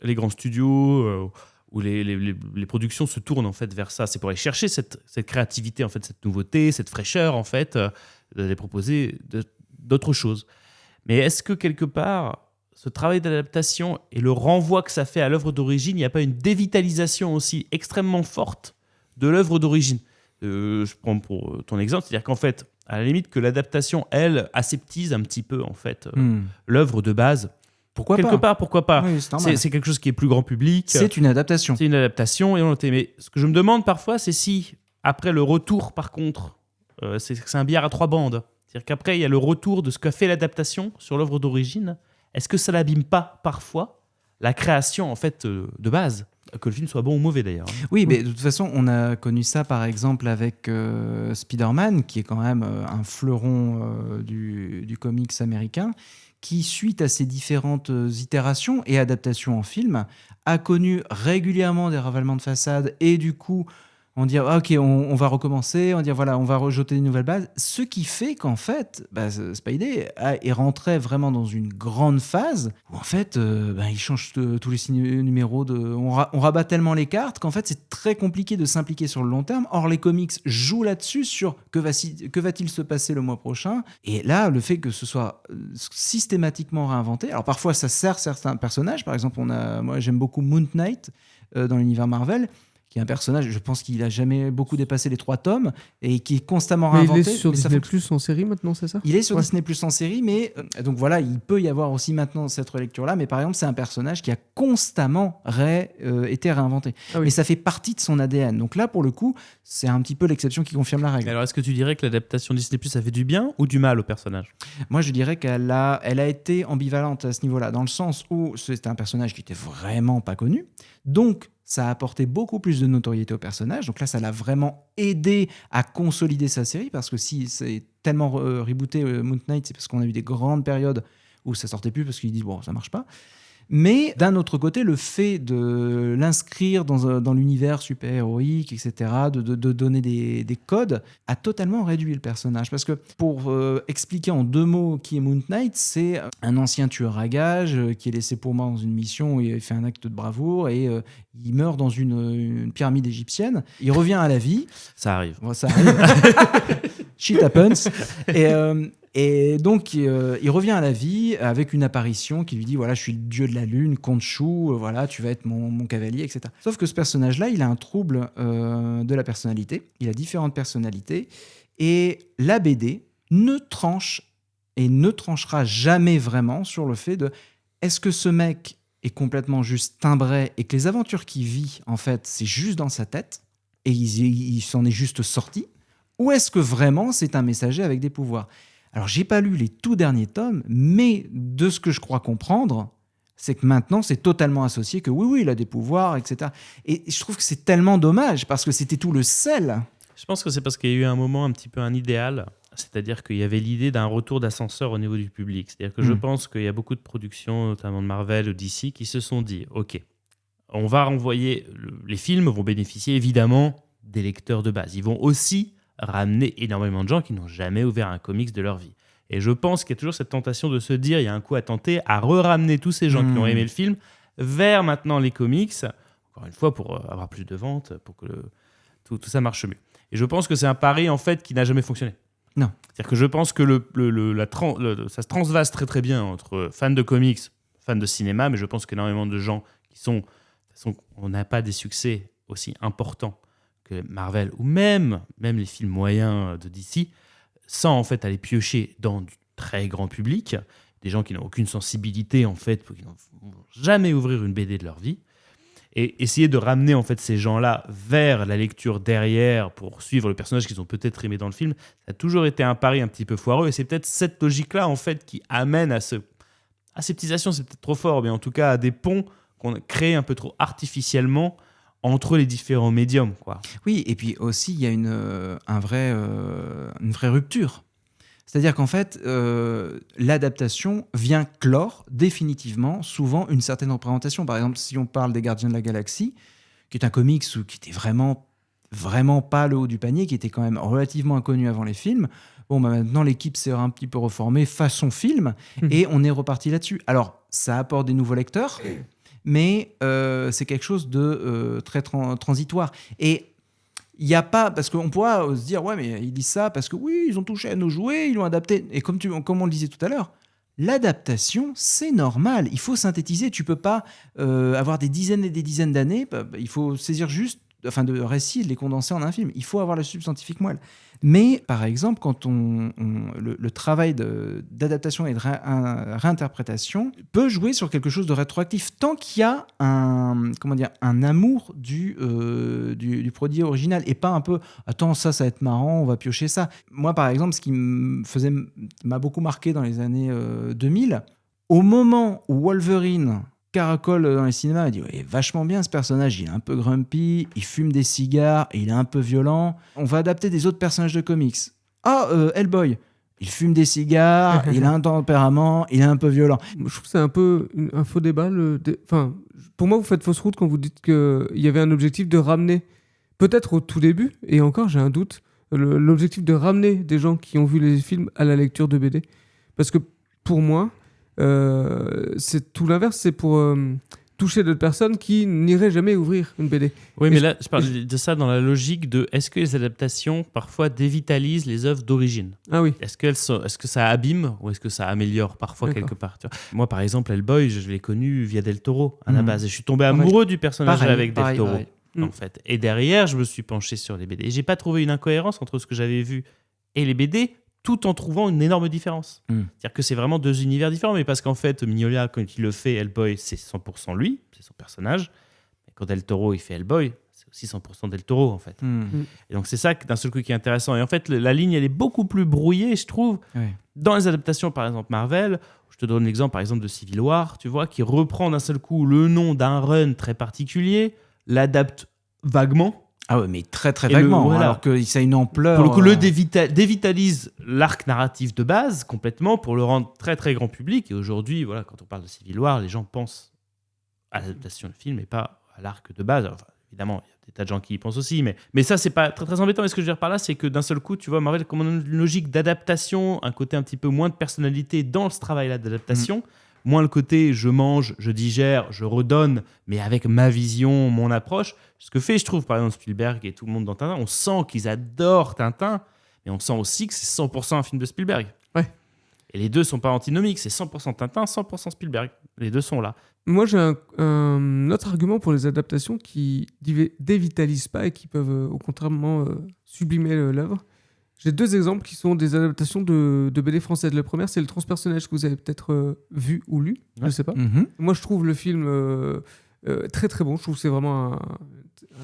les grands studios ou les productions se tournent en fait vers ça? C'est pour aller chercher cette créativité, en fait, cette nouveauté, cette fraîcheur, en fait, de les proposer d'autres choses. Mais est-ce que quelque part, ce travail d'adaptation et le renvoi que ça fait à l'œuvre d'origine, il n'y a pas une dévitalisation aussi extrêmement forte de l'œuvre d'origine. Je prends pour ton exemple, c'est-à-dire qu'en fait, à la limite que l'adaptation, elle, aseptise un petit peu en fait l'œuvre de base. Pourquoi Quelque part, pourquoi pas. Oui, c'est normal. C'est quelque chose qui est plus grand public. C'est une adaptation. C'est une adaptation et on l'entend. Mais ce que je me demande parfois, c'est si après le retour, par contre, c'est un billard à 3 bandes. C'est-à-dire qu'après, il y a le retour de ce qu'a fait l'adaptation sur l'œuvre d'origine. Est-ce que ça n'abîme pas parfois la création en fait de base, que le film soit bon ou mauvais d'ailleurs. Oui, mais de toute façon, on a connu ça par exemple avec Spider-Man, qui est quand même un fleuron du comics américain, qui, suite à ces différentes itérations et adaptations en film, a connu régulièrement des ravalements de façade et du coup, on dit ok, on va recommencer, on dit voilà, on va rejeter une nouvelle base. Ce qui fait qu'en fait, Spidey est rentré vraiment dans une grande phase où en fait, il change tous les numéros. On rabat tellement les cartes qu'en fait, c'est très compliqué de s'impliquer sur le long terme. Or, les comics jouent là-dessus sur que va-t-il se passer le mois prochain. Et là, le fait que ce soit systématiquement réinventé. Alors parfois, ça sert certains personnages. Par exemple, moi, j'aime beaucoup Moon Knight dans l'univers Marvel, qui est un personnage, je pense qu'il a jamais beaucoup dépassé les 3 tomes et qui est constamment réinventé. Il est sur Disney Plus en série maintenant, c'est ça ? Il est sur Disney Plus en série, mais donc voilà, il peut y avoir aussi maintenant cette relecture-là, mais par exemple, c'est un personnage qui a constamment été réinventé. Ah oui. Mais ça fait partie de son ADN. Donc là, pour le coup, c'est un petit peu l'exception qui confirme la règle. Alors, est-ce que tu dirais que l'adaptation Disney Plus a fait du bien ou du mal au personnage ? Moi, je dirais qu'elle a été ambivalente à ce niveau-là, dans le sens où c'était un personnage qui était vraiment pas connu, donc ça a apporté beaucoup plus de notoriété au personnage. Donc là, ça l'a vraiment aidé à consolider sa série, parce que si c'est tellement rebooté Moon Knight, c'est parce qu'on a eu des grandes périodes où ça sortait plus parce qu'ils disent bon, ça marche pas. Mais d'un autre côté, le fait de l'inscrire dans l'univers super-héroïque, etc., de donner des codes, a totalement réduit le personnage. Parce que pour expliquer en 2 mots qui est Moon Knight, c'est un ancien tueur à gages qui est laissé pour mort dans une mission où il fait un acte de bravoure et il meurt dans une pyramide égyptienne. Il revient à la vie. Ça arrive. Bon, ça arrive. Shit happens. Et donc, il revient à la vie avec une apparition qui lui dit voilà, je suis le dieu de la lune, Khonshu, voilà, tu vas être mon cavalier, etc. Sauf que ce personnage-là, il a un trouble de la personnalité. Il a différentes personnalités. Et la BD ne tranche et ne tranchera jamais vraiment sur le fait de est-ce que ce mec est complètement juste timbré et que les aventures qu'il vit, en fait, c'est juste dans sa tête et il s'en est juste sorti, ou est-ce que vraiment c'est un messager avec des pouvoirs ? Alors, j'ai pas lu les tout derniers tomes, mais de ce que je crois comprendre, c'est que maintenant, c'est totalement associé que oui, il a des pouvoirs, etc. Et je trouve que c'est tellement dommage, parce que c'était tout le sel. Je pense que c'est parce qu'il y a eu un moment un petit peu un idéal, c'est-à-dire qu'il y avait l'idée d'un retour d'ascenseur au niveau du public. C'est-à-dire que je pense qu'il y a beaucoup de productions, notamment de Marvel ou DC, qui se sont dit, OK, on va renvoyer... Les films vont bénéficier évidemment des lecteurs de base. Ils vont aussi ramener énormément de gens qui n'ont jamais ouvert un comics de leur vie. Et je pense qu'il y a toujours cette tentation de se dire, il y a un coup à tenter à ramener tous ces gens qui ont aimé le film vers maintenant les comics, encore une fois pour avoir plus de ventes, pour que tout ça marche mieux. Et je pense que c'est un pari en fait qui n'a jamais fonctionné. Non. C'est-à-dire que je pense que ça se transvase très très bien entre fans de comics, fans de cinéma, mais je pense qu'énormément de gens qui sont... De toute façon, on n'a pas des succès aussi importants que Marvel ou même les films moyens de DC, sans en fait aller piocher dans du très grand public, des gens qui n'ont aucune sensibilité en fait, qui n'ont jamais ouvrir une BD de leur vie, et essayer de ramener en fait ces gens-là vers la lecture derrière pour suivre le personnage qu'ils ont peut-être aimé dans le film, ça a toujours été un pari un petit peu foireux, et c'est peut-être cette logique-là en fait qui amène à aseptisation, c'est peut-être trop fort, mais en tout cas à des ponts qu'on a créés un peu trop artificiellement entre les différents médiums, quoi. Oui, et puis aussi, il y a une vraie rupture. C'est-à-dire qu'en fait, l'adaptation vient clore définitivement, souvent, une certaine représentation. Par exemple, si on parle des Gardiens de la Galaxie, qui est un comics qui était vraiment, vraiment pas le haut du panier, qui était quand même relativement inconnu avant les films, maintenant, l'équipe s'est un petit peu reformée façon film, et on est reparti là-dessus. Alors, ça apporte des nouveaux lecteurs, mais c'est quelque chose de très transitoire. Et il n'y a pas... Parce qu'on pourra se dire, ouais, mais ils disent ça parce que oui, ils ont touché à nos jouets, ils l'ont adapté. Et comme on le disait tout à l'heure, l'adaptation, c'est normal. Il faut synthétiser. Tu ne peux pas avoir des dizaines et des dizaines d'années. Il faut saisir juste de récits, de les condenser en un film. Il faut avoir la substantifique moelle. Mais, par exemple, quand le travail d'adaptation et de réinterprétation peut jouer sur quelque chose de rétroactif, tant qu'il y a un amour du produit original, et pas un peu « Attends, ça va être marrant, on va piocher ça ». Moi, par exemple, ce qui m'a beaucoup marqué dans les années 2000, au moment où Wolverine caracole dans les cinémas, il dit ouais, vachement bien ce personnage, il est un peu grumpy, il fume des cigares, il est un peu violent. On va adapter des autres personnages de comics. Hellboy, il fume des cigares, il a un tempérament, il est un peu violent. Je trouve que c'est un peu un faux débat. Pour moi, vous faites fausse route quand vous dites qu'il y avait un objectif de ramener, peut-être au tout début, et encore j'ai un doute, l'objectif de ramener des gens qui ont vu les films à la lecture de BD. Parce que pour moi, c'est tout l'inverse, c'est pour toucher d'autres personnes qui n'iraient jamais ouvrir une BD. Oui, mais là, je parle de ça dans la logique de est-ce que les adaptations parfois dévitalisent les œuvres d'origine ? Ah oui. Est-ce que ça abîme ou est-ce que ça améliore parfois quelque part, tu vois ? Moi, par exemple, Hellboy, je l'ai connu via Del Toro à la base et je suis tombé amoureux du personnage avec Del Toro. En fait. Et derrière, je me suis penché sur les BD. Et j'ai pas trouvé une incohérence entre ce que j'avais vu et les BD, tout en trouvant une énorme différence. C'est-à-dire que c'est vraiment deux univers différents, mais parce qu'en fait, Mignola, quand il le fait, Hellboy, c'est 100% lui, c'est son personnage. Et quand Del Toro, il fait Hellboy, c'est aussi 100% Del Toro, en fait. Et donc, c'est ça, d'un seul coup, qui est intéressant. Et en fait, la ligne, elle est beaucoup plus brouillée, je trouve, dans les adaptations, par exemple, Marvel. Je te donne l'exemple, par exemple, de Civil War, tu vois, qui reprend d'un seul coup le nom d'un run très particulier, l'adapte vaguement. Ah ouais, mais très très vaguement, voilà. Alors que ça a une ampleur... Pour le coup, le dévitalise l'arc narratif de base complètement pour le rendre très très grand public. Et aujourd'hui, voilà, quand on parle de Civil War, les gens pensent à l'adaptation du film et pas à l'arc de base. Enfin, évidemment, il y a des tas de gens qui y pensent aussi, mais ça, c'est pas très très embêtant. Et ce que je veux dire par là, c'est que d'un seul coup, tu vois, Marvel, comme on a une logique d'adaptation, un côté un petit peu moins de personnalité dans ce travail-là d'adaptation, moins le côté je mange, je digère, je redonne, mais avec ma vision, mon approche. Ce que fait, je trouve, par exemple, Spielberg et tout le monde dans Tintin, on sent qu'ils adorent Tintin, mais on sent aussi que c'est 100% un film de Spielberg. Ouais. Et les deux sont pas antinomiques, c'est 100% Tintin, 100% Spielberg. Les deux sont là. Moi, j'ai un autre argument pour les adaptations qui dévitalisent pas et qui peuvent, au contraire, sublimer l'œuvre. J'ai deux exemples qui sont des adaptations de BD françaises. La première, c'est Le Transpersonnage que vous avez peut-être vu ou lu, je ne sais pas. Moi, je trouve le film très très bon. Je trouve que c'est vraiment un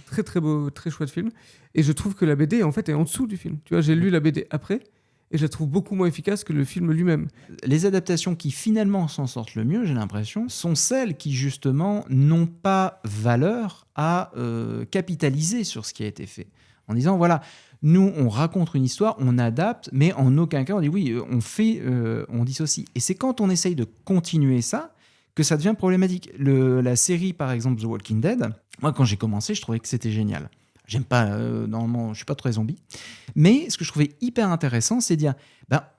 très très beau, très chouette film. Et je trouve que la BD, en fait, est en dessous du film. Tu vois, j'ai lu la BD après et je la trouve beaucoup moins efficace que le film lui-même. Les adaptations qui finalement s'en sortent le mieux, j'ai l'impression, sont celles qui justement n'ont pas valeur à capitaliser sur ce qui a été fait. En disant, voilà... Nous, on raconte une histoire, on adapte, mais en aucun cas, on dit oui, on dissocie. Et c'est quand on essaye de continuer ça que ça devient problématique. La série, par exemple, The Walking Dead, moi, quand j'ai commencé, je trouvais que c'était génial. J'aime pas, normalement, je suis pas très zombie. Mais ce que je trouvais hyper intéressant, c'est de dire,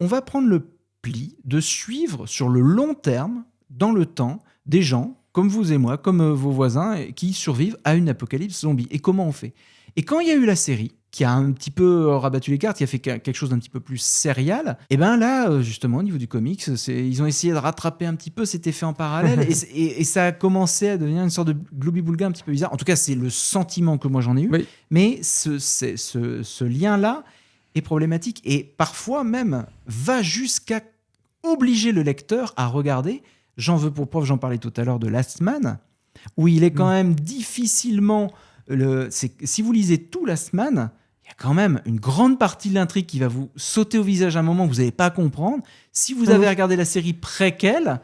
on va prendre le pli de suivre sur le long terme, dans le temps, des gens, comme vous et moi, comme vos voisins, qui survivent à une apocalypse zombie. Et comment on fait ? Et quand il y a eu la série, qui a un petit peu rabattu les cartes, qui a fait quelque chose d'un petit peu plus sérial, et bien là, justement, au niveau du comics, ils ont essayé de rattraper un petit peu cet effet en parallèle, et ça a commencé à devenir une sorte de globi-boulga un petit peu bizarre. En tout cas, c'est le sentiment que moi j'en ai eu. Oui. Mais ce lien-là est problématique, et parfois même va jusqu'à obliger le lecteur à regarder. J'en veux pour preuve, j'en parlais tout à l'heure de Last Man, où il est quand même difficilement... si vous lisez tout Last Man, il y a quand même une grande partie de l'intrigue qui va vous sauter au visage à un moment que vous n'allez pas comprendre. Si vous avez regardé la série préquelle...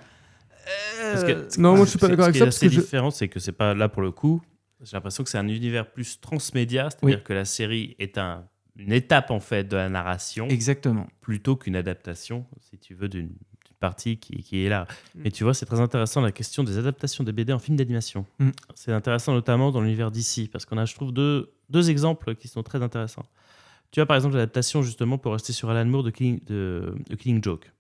Non, moi je suis pas d'accord avec ça. Ce qui est assez différent, c'est que c'est pas là pour le coup. J'ai l'impression que c'est un univers plus transmédia, c'est-à-dire que la série est une étape en fait de la narration. Exactement. Plutôt qu'une adaptation, si tu veux, d'une partie qui est là. Et tu vois, c'est très intéressant la question des adaptations des BD en film d'animation. C'est intéressant notamment dans l'univers d'ici, parce qu'on a, je trouve, deux exemples qui sont très intéressants. Tu as par exemple l'adaptation, justement, pour rester sur Alan Moore, de Killing Joke.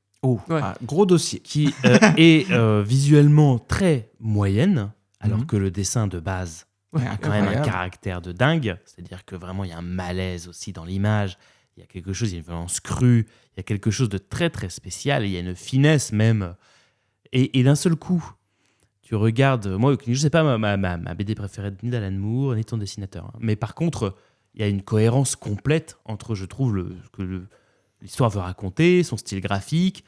Gros dossier. Qui est visuellement très moyenne, alors que le dessin de base a quand même un caractère de dingue. C'est-à-dire que vraiment, il y a un malaise aussi dans l'image. Il y a quelque chose, il y a une violence crue, il y a quelque chose de très très spécial, il y a une finesse même. Et d'un seul coup, tu regardes, moi, je sais pas ma BD préférée ni d'Alan Moore, ni ton dessinateur. Hein. Mais par contre, il y a une cohérence complète entre, je trouve, ce que l'histoire veut raconter, son style graphique.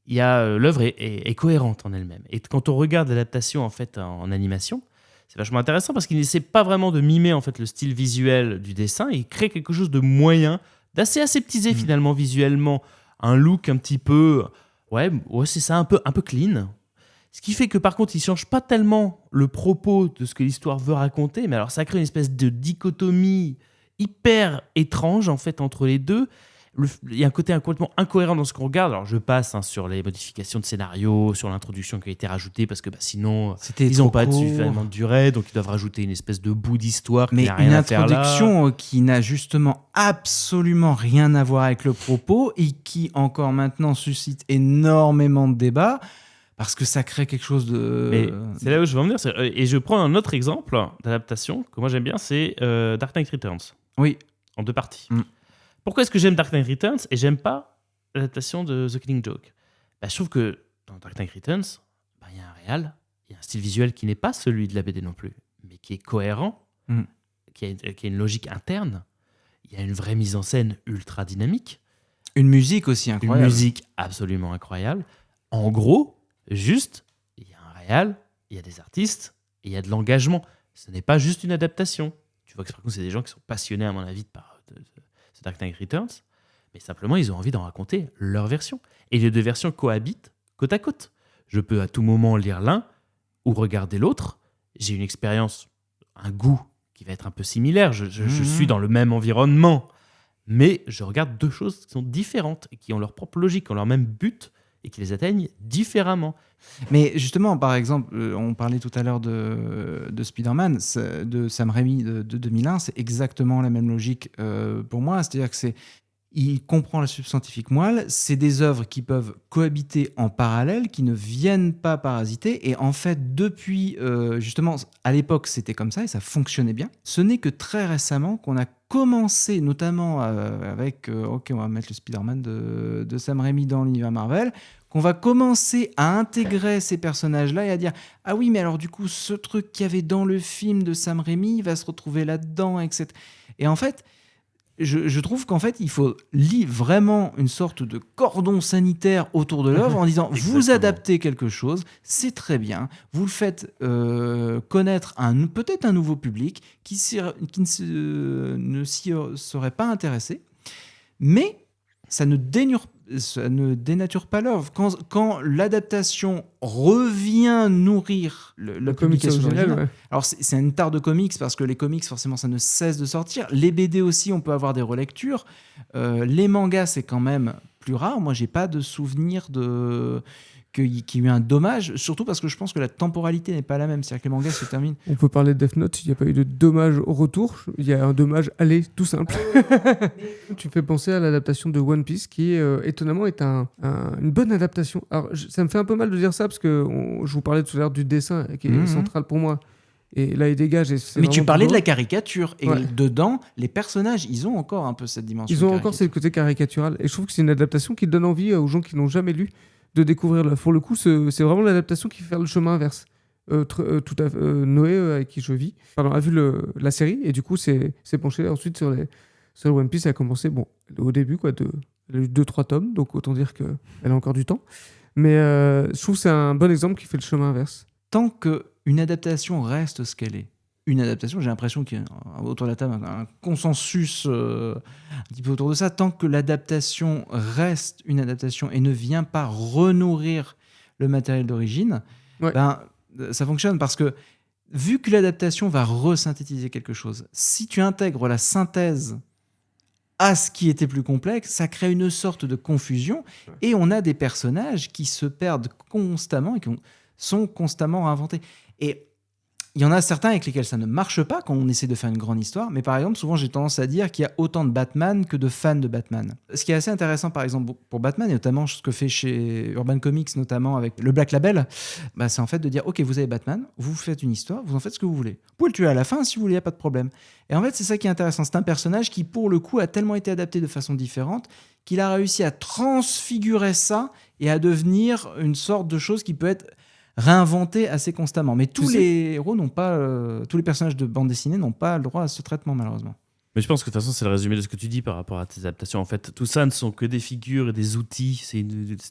L'œuvre est cohérente en elle-même. Et quand on regarde l'adaptation en fait en animation, c'est vachement intéressant parce qu'il n'essaie pas vraiment de mimer en fait le style visuel du dessin. Il crée quelque chose de moyen, d'assez aseptisé finalement visuellement, un look un petit peu, ouais c'est ça, un peu clean. Ce qui fait que par contre, il change pas tellement le propos de ce que l'histoire veut raconter, mais alors ça crée une espèce de dichotomie hyper étrange en fait entre les deux. Il y a un côté complètement incohérent dans ce qu'on regarde. Alors je passe sur les modifications de scénario, sur l'introduction qui a été rajoutée parce que sinon ils n'ont pas suffisamment de durée, donc ils doivent rajouter une espèce de bout d'histoire qui n'a rien à faire là. Mais une introduction qui n'a justement absolument rien à voir avec le propos et qui encore maintenant suscite énormément de débats parce que ça crée quelque chose de... Mais c'est là où je veux en venir. Et je prends un autre exemple d'adaptation que moi j'aime bien, c'est Dark Knight Returns. Oui. En 2 parties. Pourquoi est-ce que j'aime Dark Knight Returns et j'aime pas l'adaptation de The Killing Joke ? Je trouve que dans Dark Knight Returns, il y a un réal, il y a un style visuel qui n'est pas celui de la BD non plus, mais qui est cohérent, qui a une logique interne. Il y a une vraie mise en scène ultra dynamique. Une musique aussi incroyable. Une musique absolument incroyable. En gros, juste, il y a un réal, il y a des artistes et il y a de l'engagement. Ce n'est pas juste une adaptation. Tu vois que par contre, c'est des gens qui sont passionnés, à mon avis, par Dark Knight Returns, mais simplement ils ont envie d'en raconter leur version. Et les deux versions cohabitent côte à côte. Je peux à tout moment lire l'un ou regarder l'autre. J'ai une expérience, un goût qui va être un peu similaire. Je suis dans le même environnement, mais je regarde deux choses qui sont différentes et qui ont leur propre logique, qui ont leur même but et qui les atteignent différemment. Mais justement, par exemple, on parlait tout à l'heure de Spider-Man, de Sam Raimi de 2001, c'est exactement la même logique pour moi. C'est-à-dire que il comprend la substantifique moelle, c'est des œuvres qui peuvent cohabiter en parallèle, qui ne viennent pas parasiter. Et en fait, depuis, justement, à l'époque, c'était comme ça et ça fonctionnait bien. Ce n'est que très récemment qu'on a commencé, notamment avec, on va mettre le Spider-Man de Sam Raimi dans l'univers Marvel, qu'on va commencer à intégrer ces personnages-là et à dire « Ah oui, mais alors du coup, ce truc qu'il y avait dans le film de Sam Raimi, il va se retrouver là-dedans, etc. » Et en fait, je trouve qu'en fait, il faut lier vraiment une sorte de cordon sanitaire autour de l'œuvre en disant « Vous adaptez quelque chose, c'est très bien, vous le faites connaître peut-être un nouveau public qui ne s'y serait pas intéressé, mais ça ne dénature pas l'œuvre. Quand l'adaptation revient nourrir la publication originale, ouais. Alors c'est une tare de comics parce que les comics, forcément, ça ne cesse de sortir. Les BD aussi, on peut avoir des relectures. Les mangas, c'est quand même plus rare. Moi, j'ai pas de souvenir qu'il y ait eu un dommage, surtout parce que je pense que la temporalité n'est pas la même. C'est-à-dire que les mangas se terminent. On peut parler de Death Note, il n'y a pas eu de dommage au retour, il y a un dommage aller, tout simple. Tu me fais penser à l'adaptation de One Piece, qui étonnamment est une bonne adaptation. Alors, ça me fait un peu mal de dire ça, parce que je vous parlais tout à l'heure du dessin, qui est central pour moi. Et là, il dégage. Mais tu parlais de la caricature. Et dedans, les personnages, ils ont encore un peu cette dimension. Ils ont encore ce côté caricatural. Et je trouve que c'est une adaptation qui donne envie aux gens qui n'ont jamais lu de découvrir. Pour le coup, c'est vraiment l'adaptation qui fait faire le chemin inverse. Noé, avec qui je vis, a vu la série et du coup s'est penché ensuite sur le One Piece. Elle a commencé au début, elle a eu 2-3 tomes, donc autant dire qu'elle a encore du temps. Mais je trouve que c'est un bon exemple qui fait le chemin inverse. Tant qu'une adaptation reste ce qu'elle est, une adaptation, j'ai l'impression qu'il y a autour de la table un consensus un petit peu autour de ça, tant que l'adaptation reste une adaptation et ne vient pas renourrir le matériel d'origine, ça fonctionne parce que vu que l'adaptation va resynthétiser quelque chose, si tu intègres la synthèse à ce qui était plus complexe, ça crée une sorte de confusion et on a des personnages qui se perdent constamment et qui sont constamment inventés. Et il y en a certains avec lesquels ça ne marche pas quand on essaie de faire une grande histoire, mais par exemple, souvent j'ai tendance à dire qu'il y a autant de Batman que de fans de Batman. Ce qui est assez intéressant, par exemple, pour Batman, et notamment ce que fait chez Urban Comics, notamment avec le Black Label, c'est en fait de dire, ok, vous avez Batman, vous faites une histoire, vous en faites ce que vous voulez. Vous pouvez le tuer à la fin si vous voulez, il n'y a pas de problème. Et en fait, c'est ça qui est intéressant. C'est un personnage qui, pour le coup, a tellement été adapté de façon différente qu'il a réussi à transfigurer ça et à devenir une sorte de chose qui peut être réinventé assez constamment. Mais tous Tu sais- les héros n'ont pas, tous les personnages de bande dessinée n'ont pas le droit à ce traitement, malheureusement. Mais je pense que de toute façon, c'est le résumé de ce que tu dis par rapport à tes adaptations. En fait, tout ça ne sont que des figures et des outils.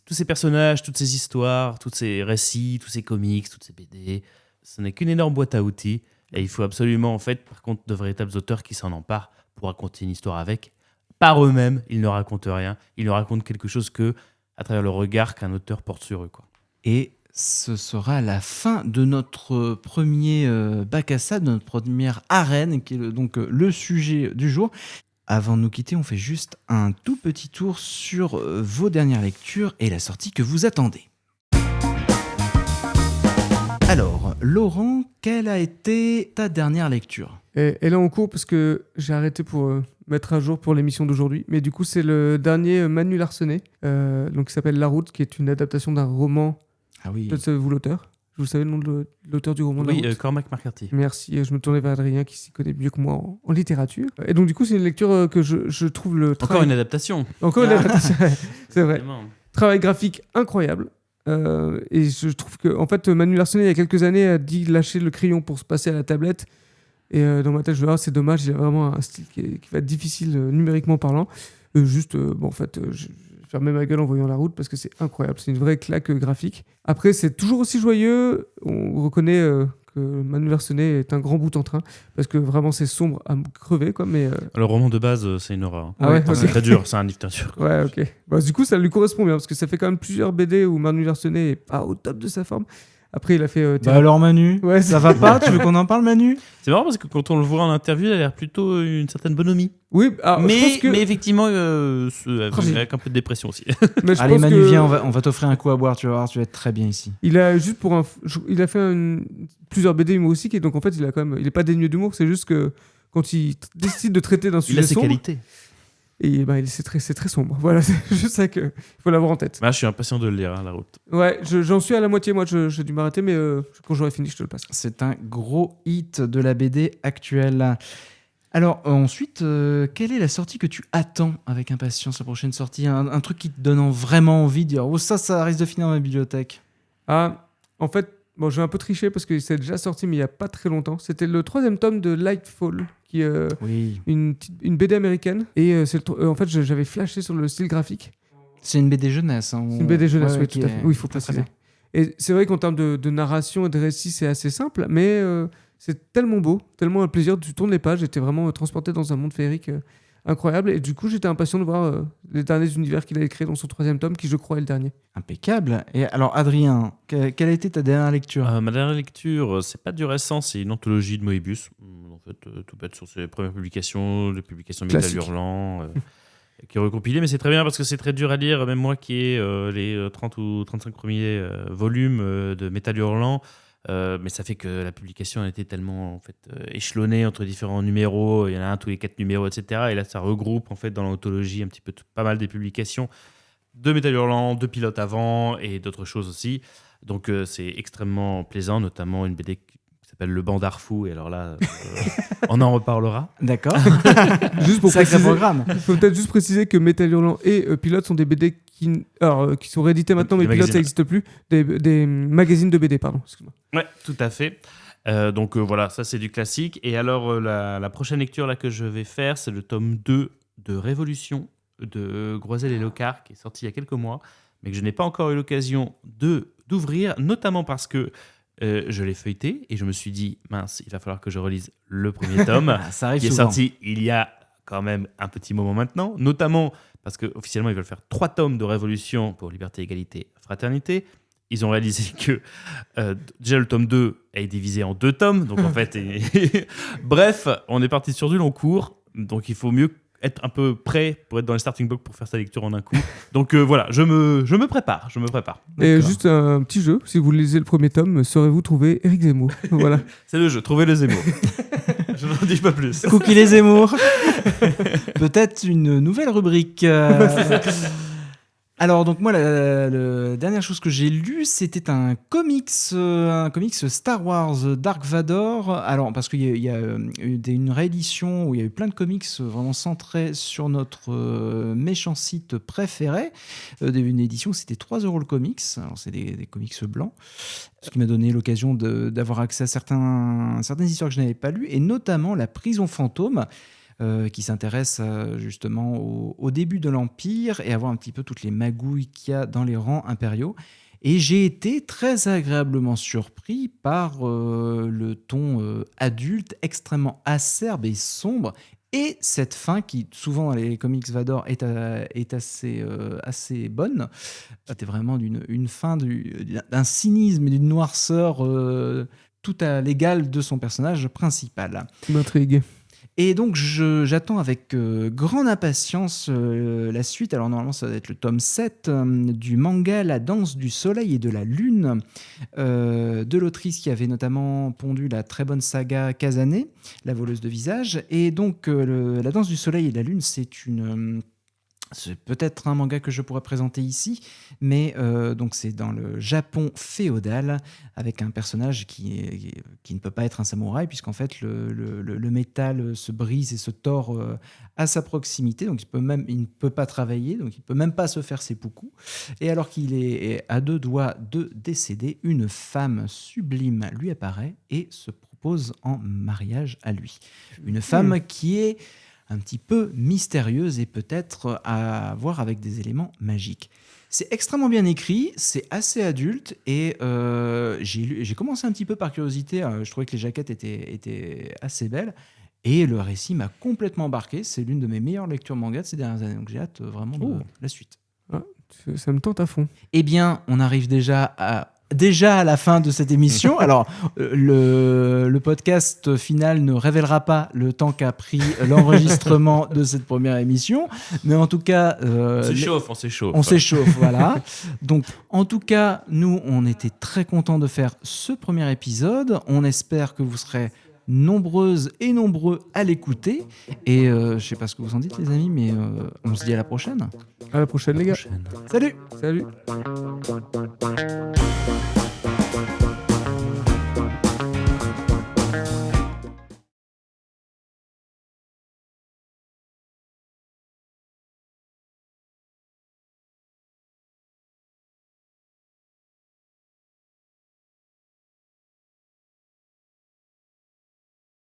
Tous ces personnages, toutes ces histoires, tous ces récits, tous ces comics, toutes ces BD. Ce n'est qu'une énorme boîte à outils. Et il faut absolument, en fait, par contre, de véritables auteurs qui s'en emparent pour raconter une histoire avec. Par eux-mêmes, ils ne racontent rien. Ils ne racontent quelque chose que à travers le regard qu'un auteur porte sur eux, quoi. Et ce sera la fin de notre premier bac à sable, de notre première arène, qui est donc le sujet du jour. Avant de nous quitter, on fait juste un tout petit tour sur vos dernières lectures et la sortie que vous attendez. Alors, Laurent, quelle a été ta dernière lecture ? Et là, en cours, parce que j'ai arrêté pour mettre à jour pour l'émission d'aujourd'hui. Mais du coup, c'est le dernier Manu Larsenet, donc, qui s'appelle La Route, qui est une adaptation d'un roman. Ah oui. Peut-être savez-vous l'auteur ? Vous savez le nom de l'auteur du roman Oui, La Route ? Cormac McCarthy. Merci, je me tournais vers Adrien qui s'y connaît mieux que moi en littérature. Et donc, du coup, c'est une lecture que je trouve le Encore travail... une adaptation. Encore une adaptation, c'est vrai. Vraiment. Travail graphique incroyable. Et je trouve que, en fait, Manu Larsenet, il y a quelques années, a dit lâcher le crayon pour se passer à la tablette. Et dans ma tête, je me dis, ah, c'est dommage, il a vraiment un style qui va être difficile numériquement parlant. Bon, en fait, je vais fermer ma gueule en voyant La Route parce que c'est incroyable. C'est une vraie claque graphique. Après, c'est toujours aussi joyeux. On reconnaît que Manu Larsenet est un grand bout en train parce que vraiment, c'est sombre à crever, quoi. Mais Le roman de base, c'est une horreur. Ah ouais, Enfin, ok. c'est très dur, c'est un livre très dur. ouais, ok. Bah, du coup, ça lui correspond bien parce que ça fait quand même plusieurs BD où Manu Larsenet est pas au top de sa forme. Après, il a fait. Bah alors Manu, Ouais, ça va pas ? Tu veux qu'on en parle, Manu ? C'est marrant parce que quand on le voit en interview, il a l'air plutôt une certaine bonhomie. Oui, alors, je pense que. Mais effectivement, mais- avec un peu de dépression aussi. mais je Allez pense Manu, que viens, on va t'offrir un coup à boire, tu vas voir, tu vas être très bien ici. Il a juste pour il a fait plusieurs BD humoristiques et donc en fait, il a quand même. Il est pas dénué d'humour, c'est juste que quand il décide de traiter d'un Il sujet a ses sombre, qualités. et ben, c'est très sombre. Voilà, c'est juste ça qu'il faut l'avoir en tête. Bah, je suis impatient de le lire, hein, La Route. Ouais, j'en suis à la moitié, moi j'ai dû m'arrêter, mais quand j'aurai fini, je te le passe. C'est un gros hit de la BD actuelle. Alors ensuite, quelle est la sortie que tu attends avec impatience, la prochaine sortie, un truc qui te donne vraiment envie de dire « Oh ça risque de finir dans ma bibliothèque ». Ah, en fait, bon, j'ai un peu triché parce que c'est déjà sorti, mais il y a pas très longtemps. C'était le 3e tome de Lightfall, qui est Oui. une BD américaine. Et en fait, j'avais flashé sur le style graphique. C'est une BD jeunesse. Hein, C'est une BD jeunesse, ouais, oui, qui tout à est fait. Oui, il faut très, très préciser. Et c'est vrai qu'en termes de narration et de récit, c'est assez simple, mais c'est tellement beau, tellement un plaisir. Tu tournes les pages, j'étais vraiment transporté dans un monde féerique incroyable. Et du coup, j'étais impatient de voir les derniers univers qu'il a créés dans son 3e tome, qui je crois est le dernier. Impeccable. Et alors Adrien, quelle a été ta dernière lecture ? Ma dernière lecture, c'est pas du récent, c'est une anthologie de Moebius. En fait, tout bête sur ses premières publications, les publications de Métal Classique. Hurlant, qui est recompilé, mais c'est très bien parce que c'est très dur à lire, même moi qui ai les 30 ou 35 premiers volumes de Métal Hurlant. Mais ça fait que la publication a été tellement en fait, échelonnée entre différents numéros. Il y en a un tous les 4 numéros, etc. Et là, ça regroupe en fait dans l'anthologie un petit peu pas mal des publications de Métal Hurlant, de Pilote avant et d'autres choses aussi. Donc c'est extrêmement plaisant, notamment une BD qui s'appelle Le Bandarfou. Et alors là, on en reparlera. D'accord. Juste pour Sacré préciser, programme. il faut peut-être juste préciser que Métal Hurlant et Pilote sont des BD qui sont réédités maintenant, mais Des Pilote, ça magazines. n'existe plus. Des magazines de BD, pardon. Excuse-moi. Ouais, tout à fait. Donc voilà, ça c'est du classique. Et alors la prochaine lecture là, que je vais faire, c'est le tome 2 de Révolution de Groisel et Locard, qui est sorti il y a quelques mois, mais que je n'ai pas encore eu l'occasion d'ouvrir, notamment parce que je l'ai feuilleté et je me suis dit, mince, il va falloir que je relise le premier tome, Ah, ça arrive qui est souvent. sorti il y a quand même un petit moment maintenant, notamment parce qu'officiellement ils veulent faire 3 tomes de Révolution pour Liberté, Égalité, Fraternité. Ils ont réalisé que déjà le tome 2 est divisé en 2 tomes, donc en fait, bref, on est parti sur du long cours, donc il faut mieux être un peu prêt pour être dans les starting blocks pour faire sa lecture en un coup. Donc voilà, je me prépare. Et D'accord. juste un petit jeu, si vous lisez le premier tome, saurez-vous trouver Éric Zemmour. Voilà. C'est le jeu, trouver le Zemmour. Je n'en dis pas plus. Cookie les Zemmour. Peut-être une nouvelle rubrique. Alors donc moi la dernière chose que j'ai lue c'était un comics Star Wars Dark Vador. Alors parce qu'il y a eu une réédition où il y a eu plein de comics vraiment centrés sur notre méchant site préféré. Une édition c'était 3€ le comics. Alors c'est des comics blancs. Ce qui m'a donné l'occasion d'avoir accès à certaines histoires que je n'avais pas lues et notamment la prison fantôme. Qui s'intéresse justement au début de l'Empire et à voir un petit peu toutes les magouilles qu'il y a dans les rangs impériaux. Et j'ai été très agréablement surpris par le ton adulte, extrêmement acerbe et sombre, et cette fin qui, souvent dans les comics Vador, est assez bonne. C'était vraiment une fin d'un cynisme et d'une noirceur tout à l'égal de son personnage principal. Tu m'intrigues. Et donc, j'attends avec grande impatience la suite. Alors, normalement, ça va être le tome 7 du manga La danse du soleil et de la lune, de l'autrice qui avait notamment pondu la très bonne saga Kazane, la voleuse de visage. Et donc, La danse du soleil et de la lune, c'est peut-être un manga que je pourrais présenter ici, mais donc c'est dans le Japon féodal avec un personnage qui ne peut pas être un samouraï puisqu'en fait le métal se brise et se tord à sa proximité, donc il ne peut pas travailler, donc il ne peut même pas se faire seppuku. Et alors qu'il est à 2 doigts de décéder, une femme sublime lui apparaît et se propose en mariage à lui. Une femme qui est un petit peu mystérieuse et peut-être à voir avec des éléments magiques. C'est extrêmement bien écrit, c'est assez adulte et j'ai commencé un petit peu par curiosité, je trouvais que les jaquettes étaient assez belles et le récit m'a complètement embarqué. C'est l'une de mes meilleures lectures manga de ces dernières années, donc j'ai hâte vraiment de la suite. Ah, ça me tente à fond. Eh bien, on arrive déjà à la fin de cette émission. Alors, le podcast final ne révélera pas le temps qu'a pris l'enregistrement de cette première émission, mais en tout cas... On s'échauffe. On s'échauffe, voilà. Donc, en tout cas, nous, on était très contents de faire ce premier épisode. On espère que vous serez nombreuses et nombreux à l'écouter. Et je sais pas ce que vous en dites, les amis, mais on se dit à la prochaine. À la prochaine, les gars. Salut. Salut.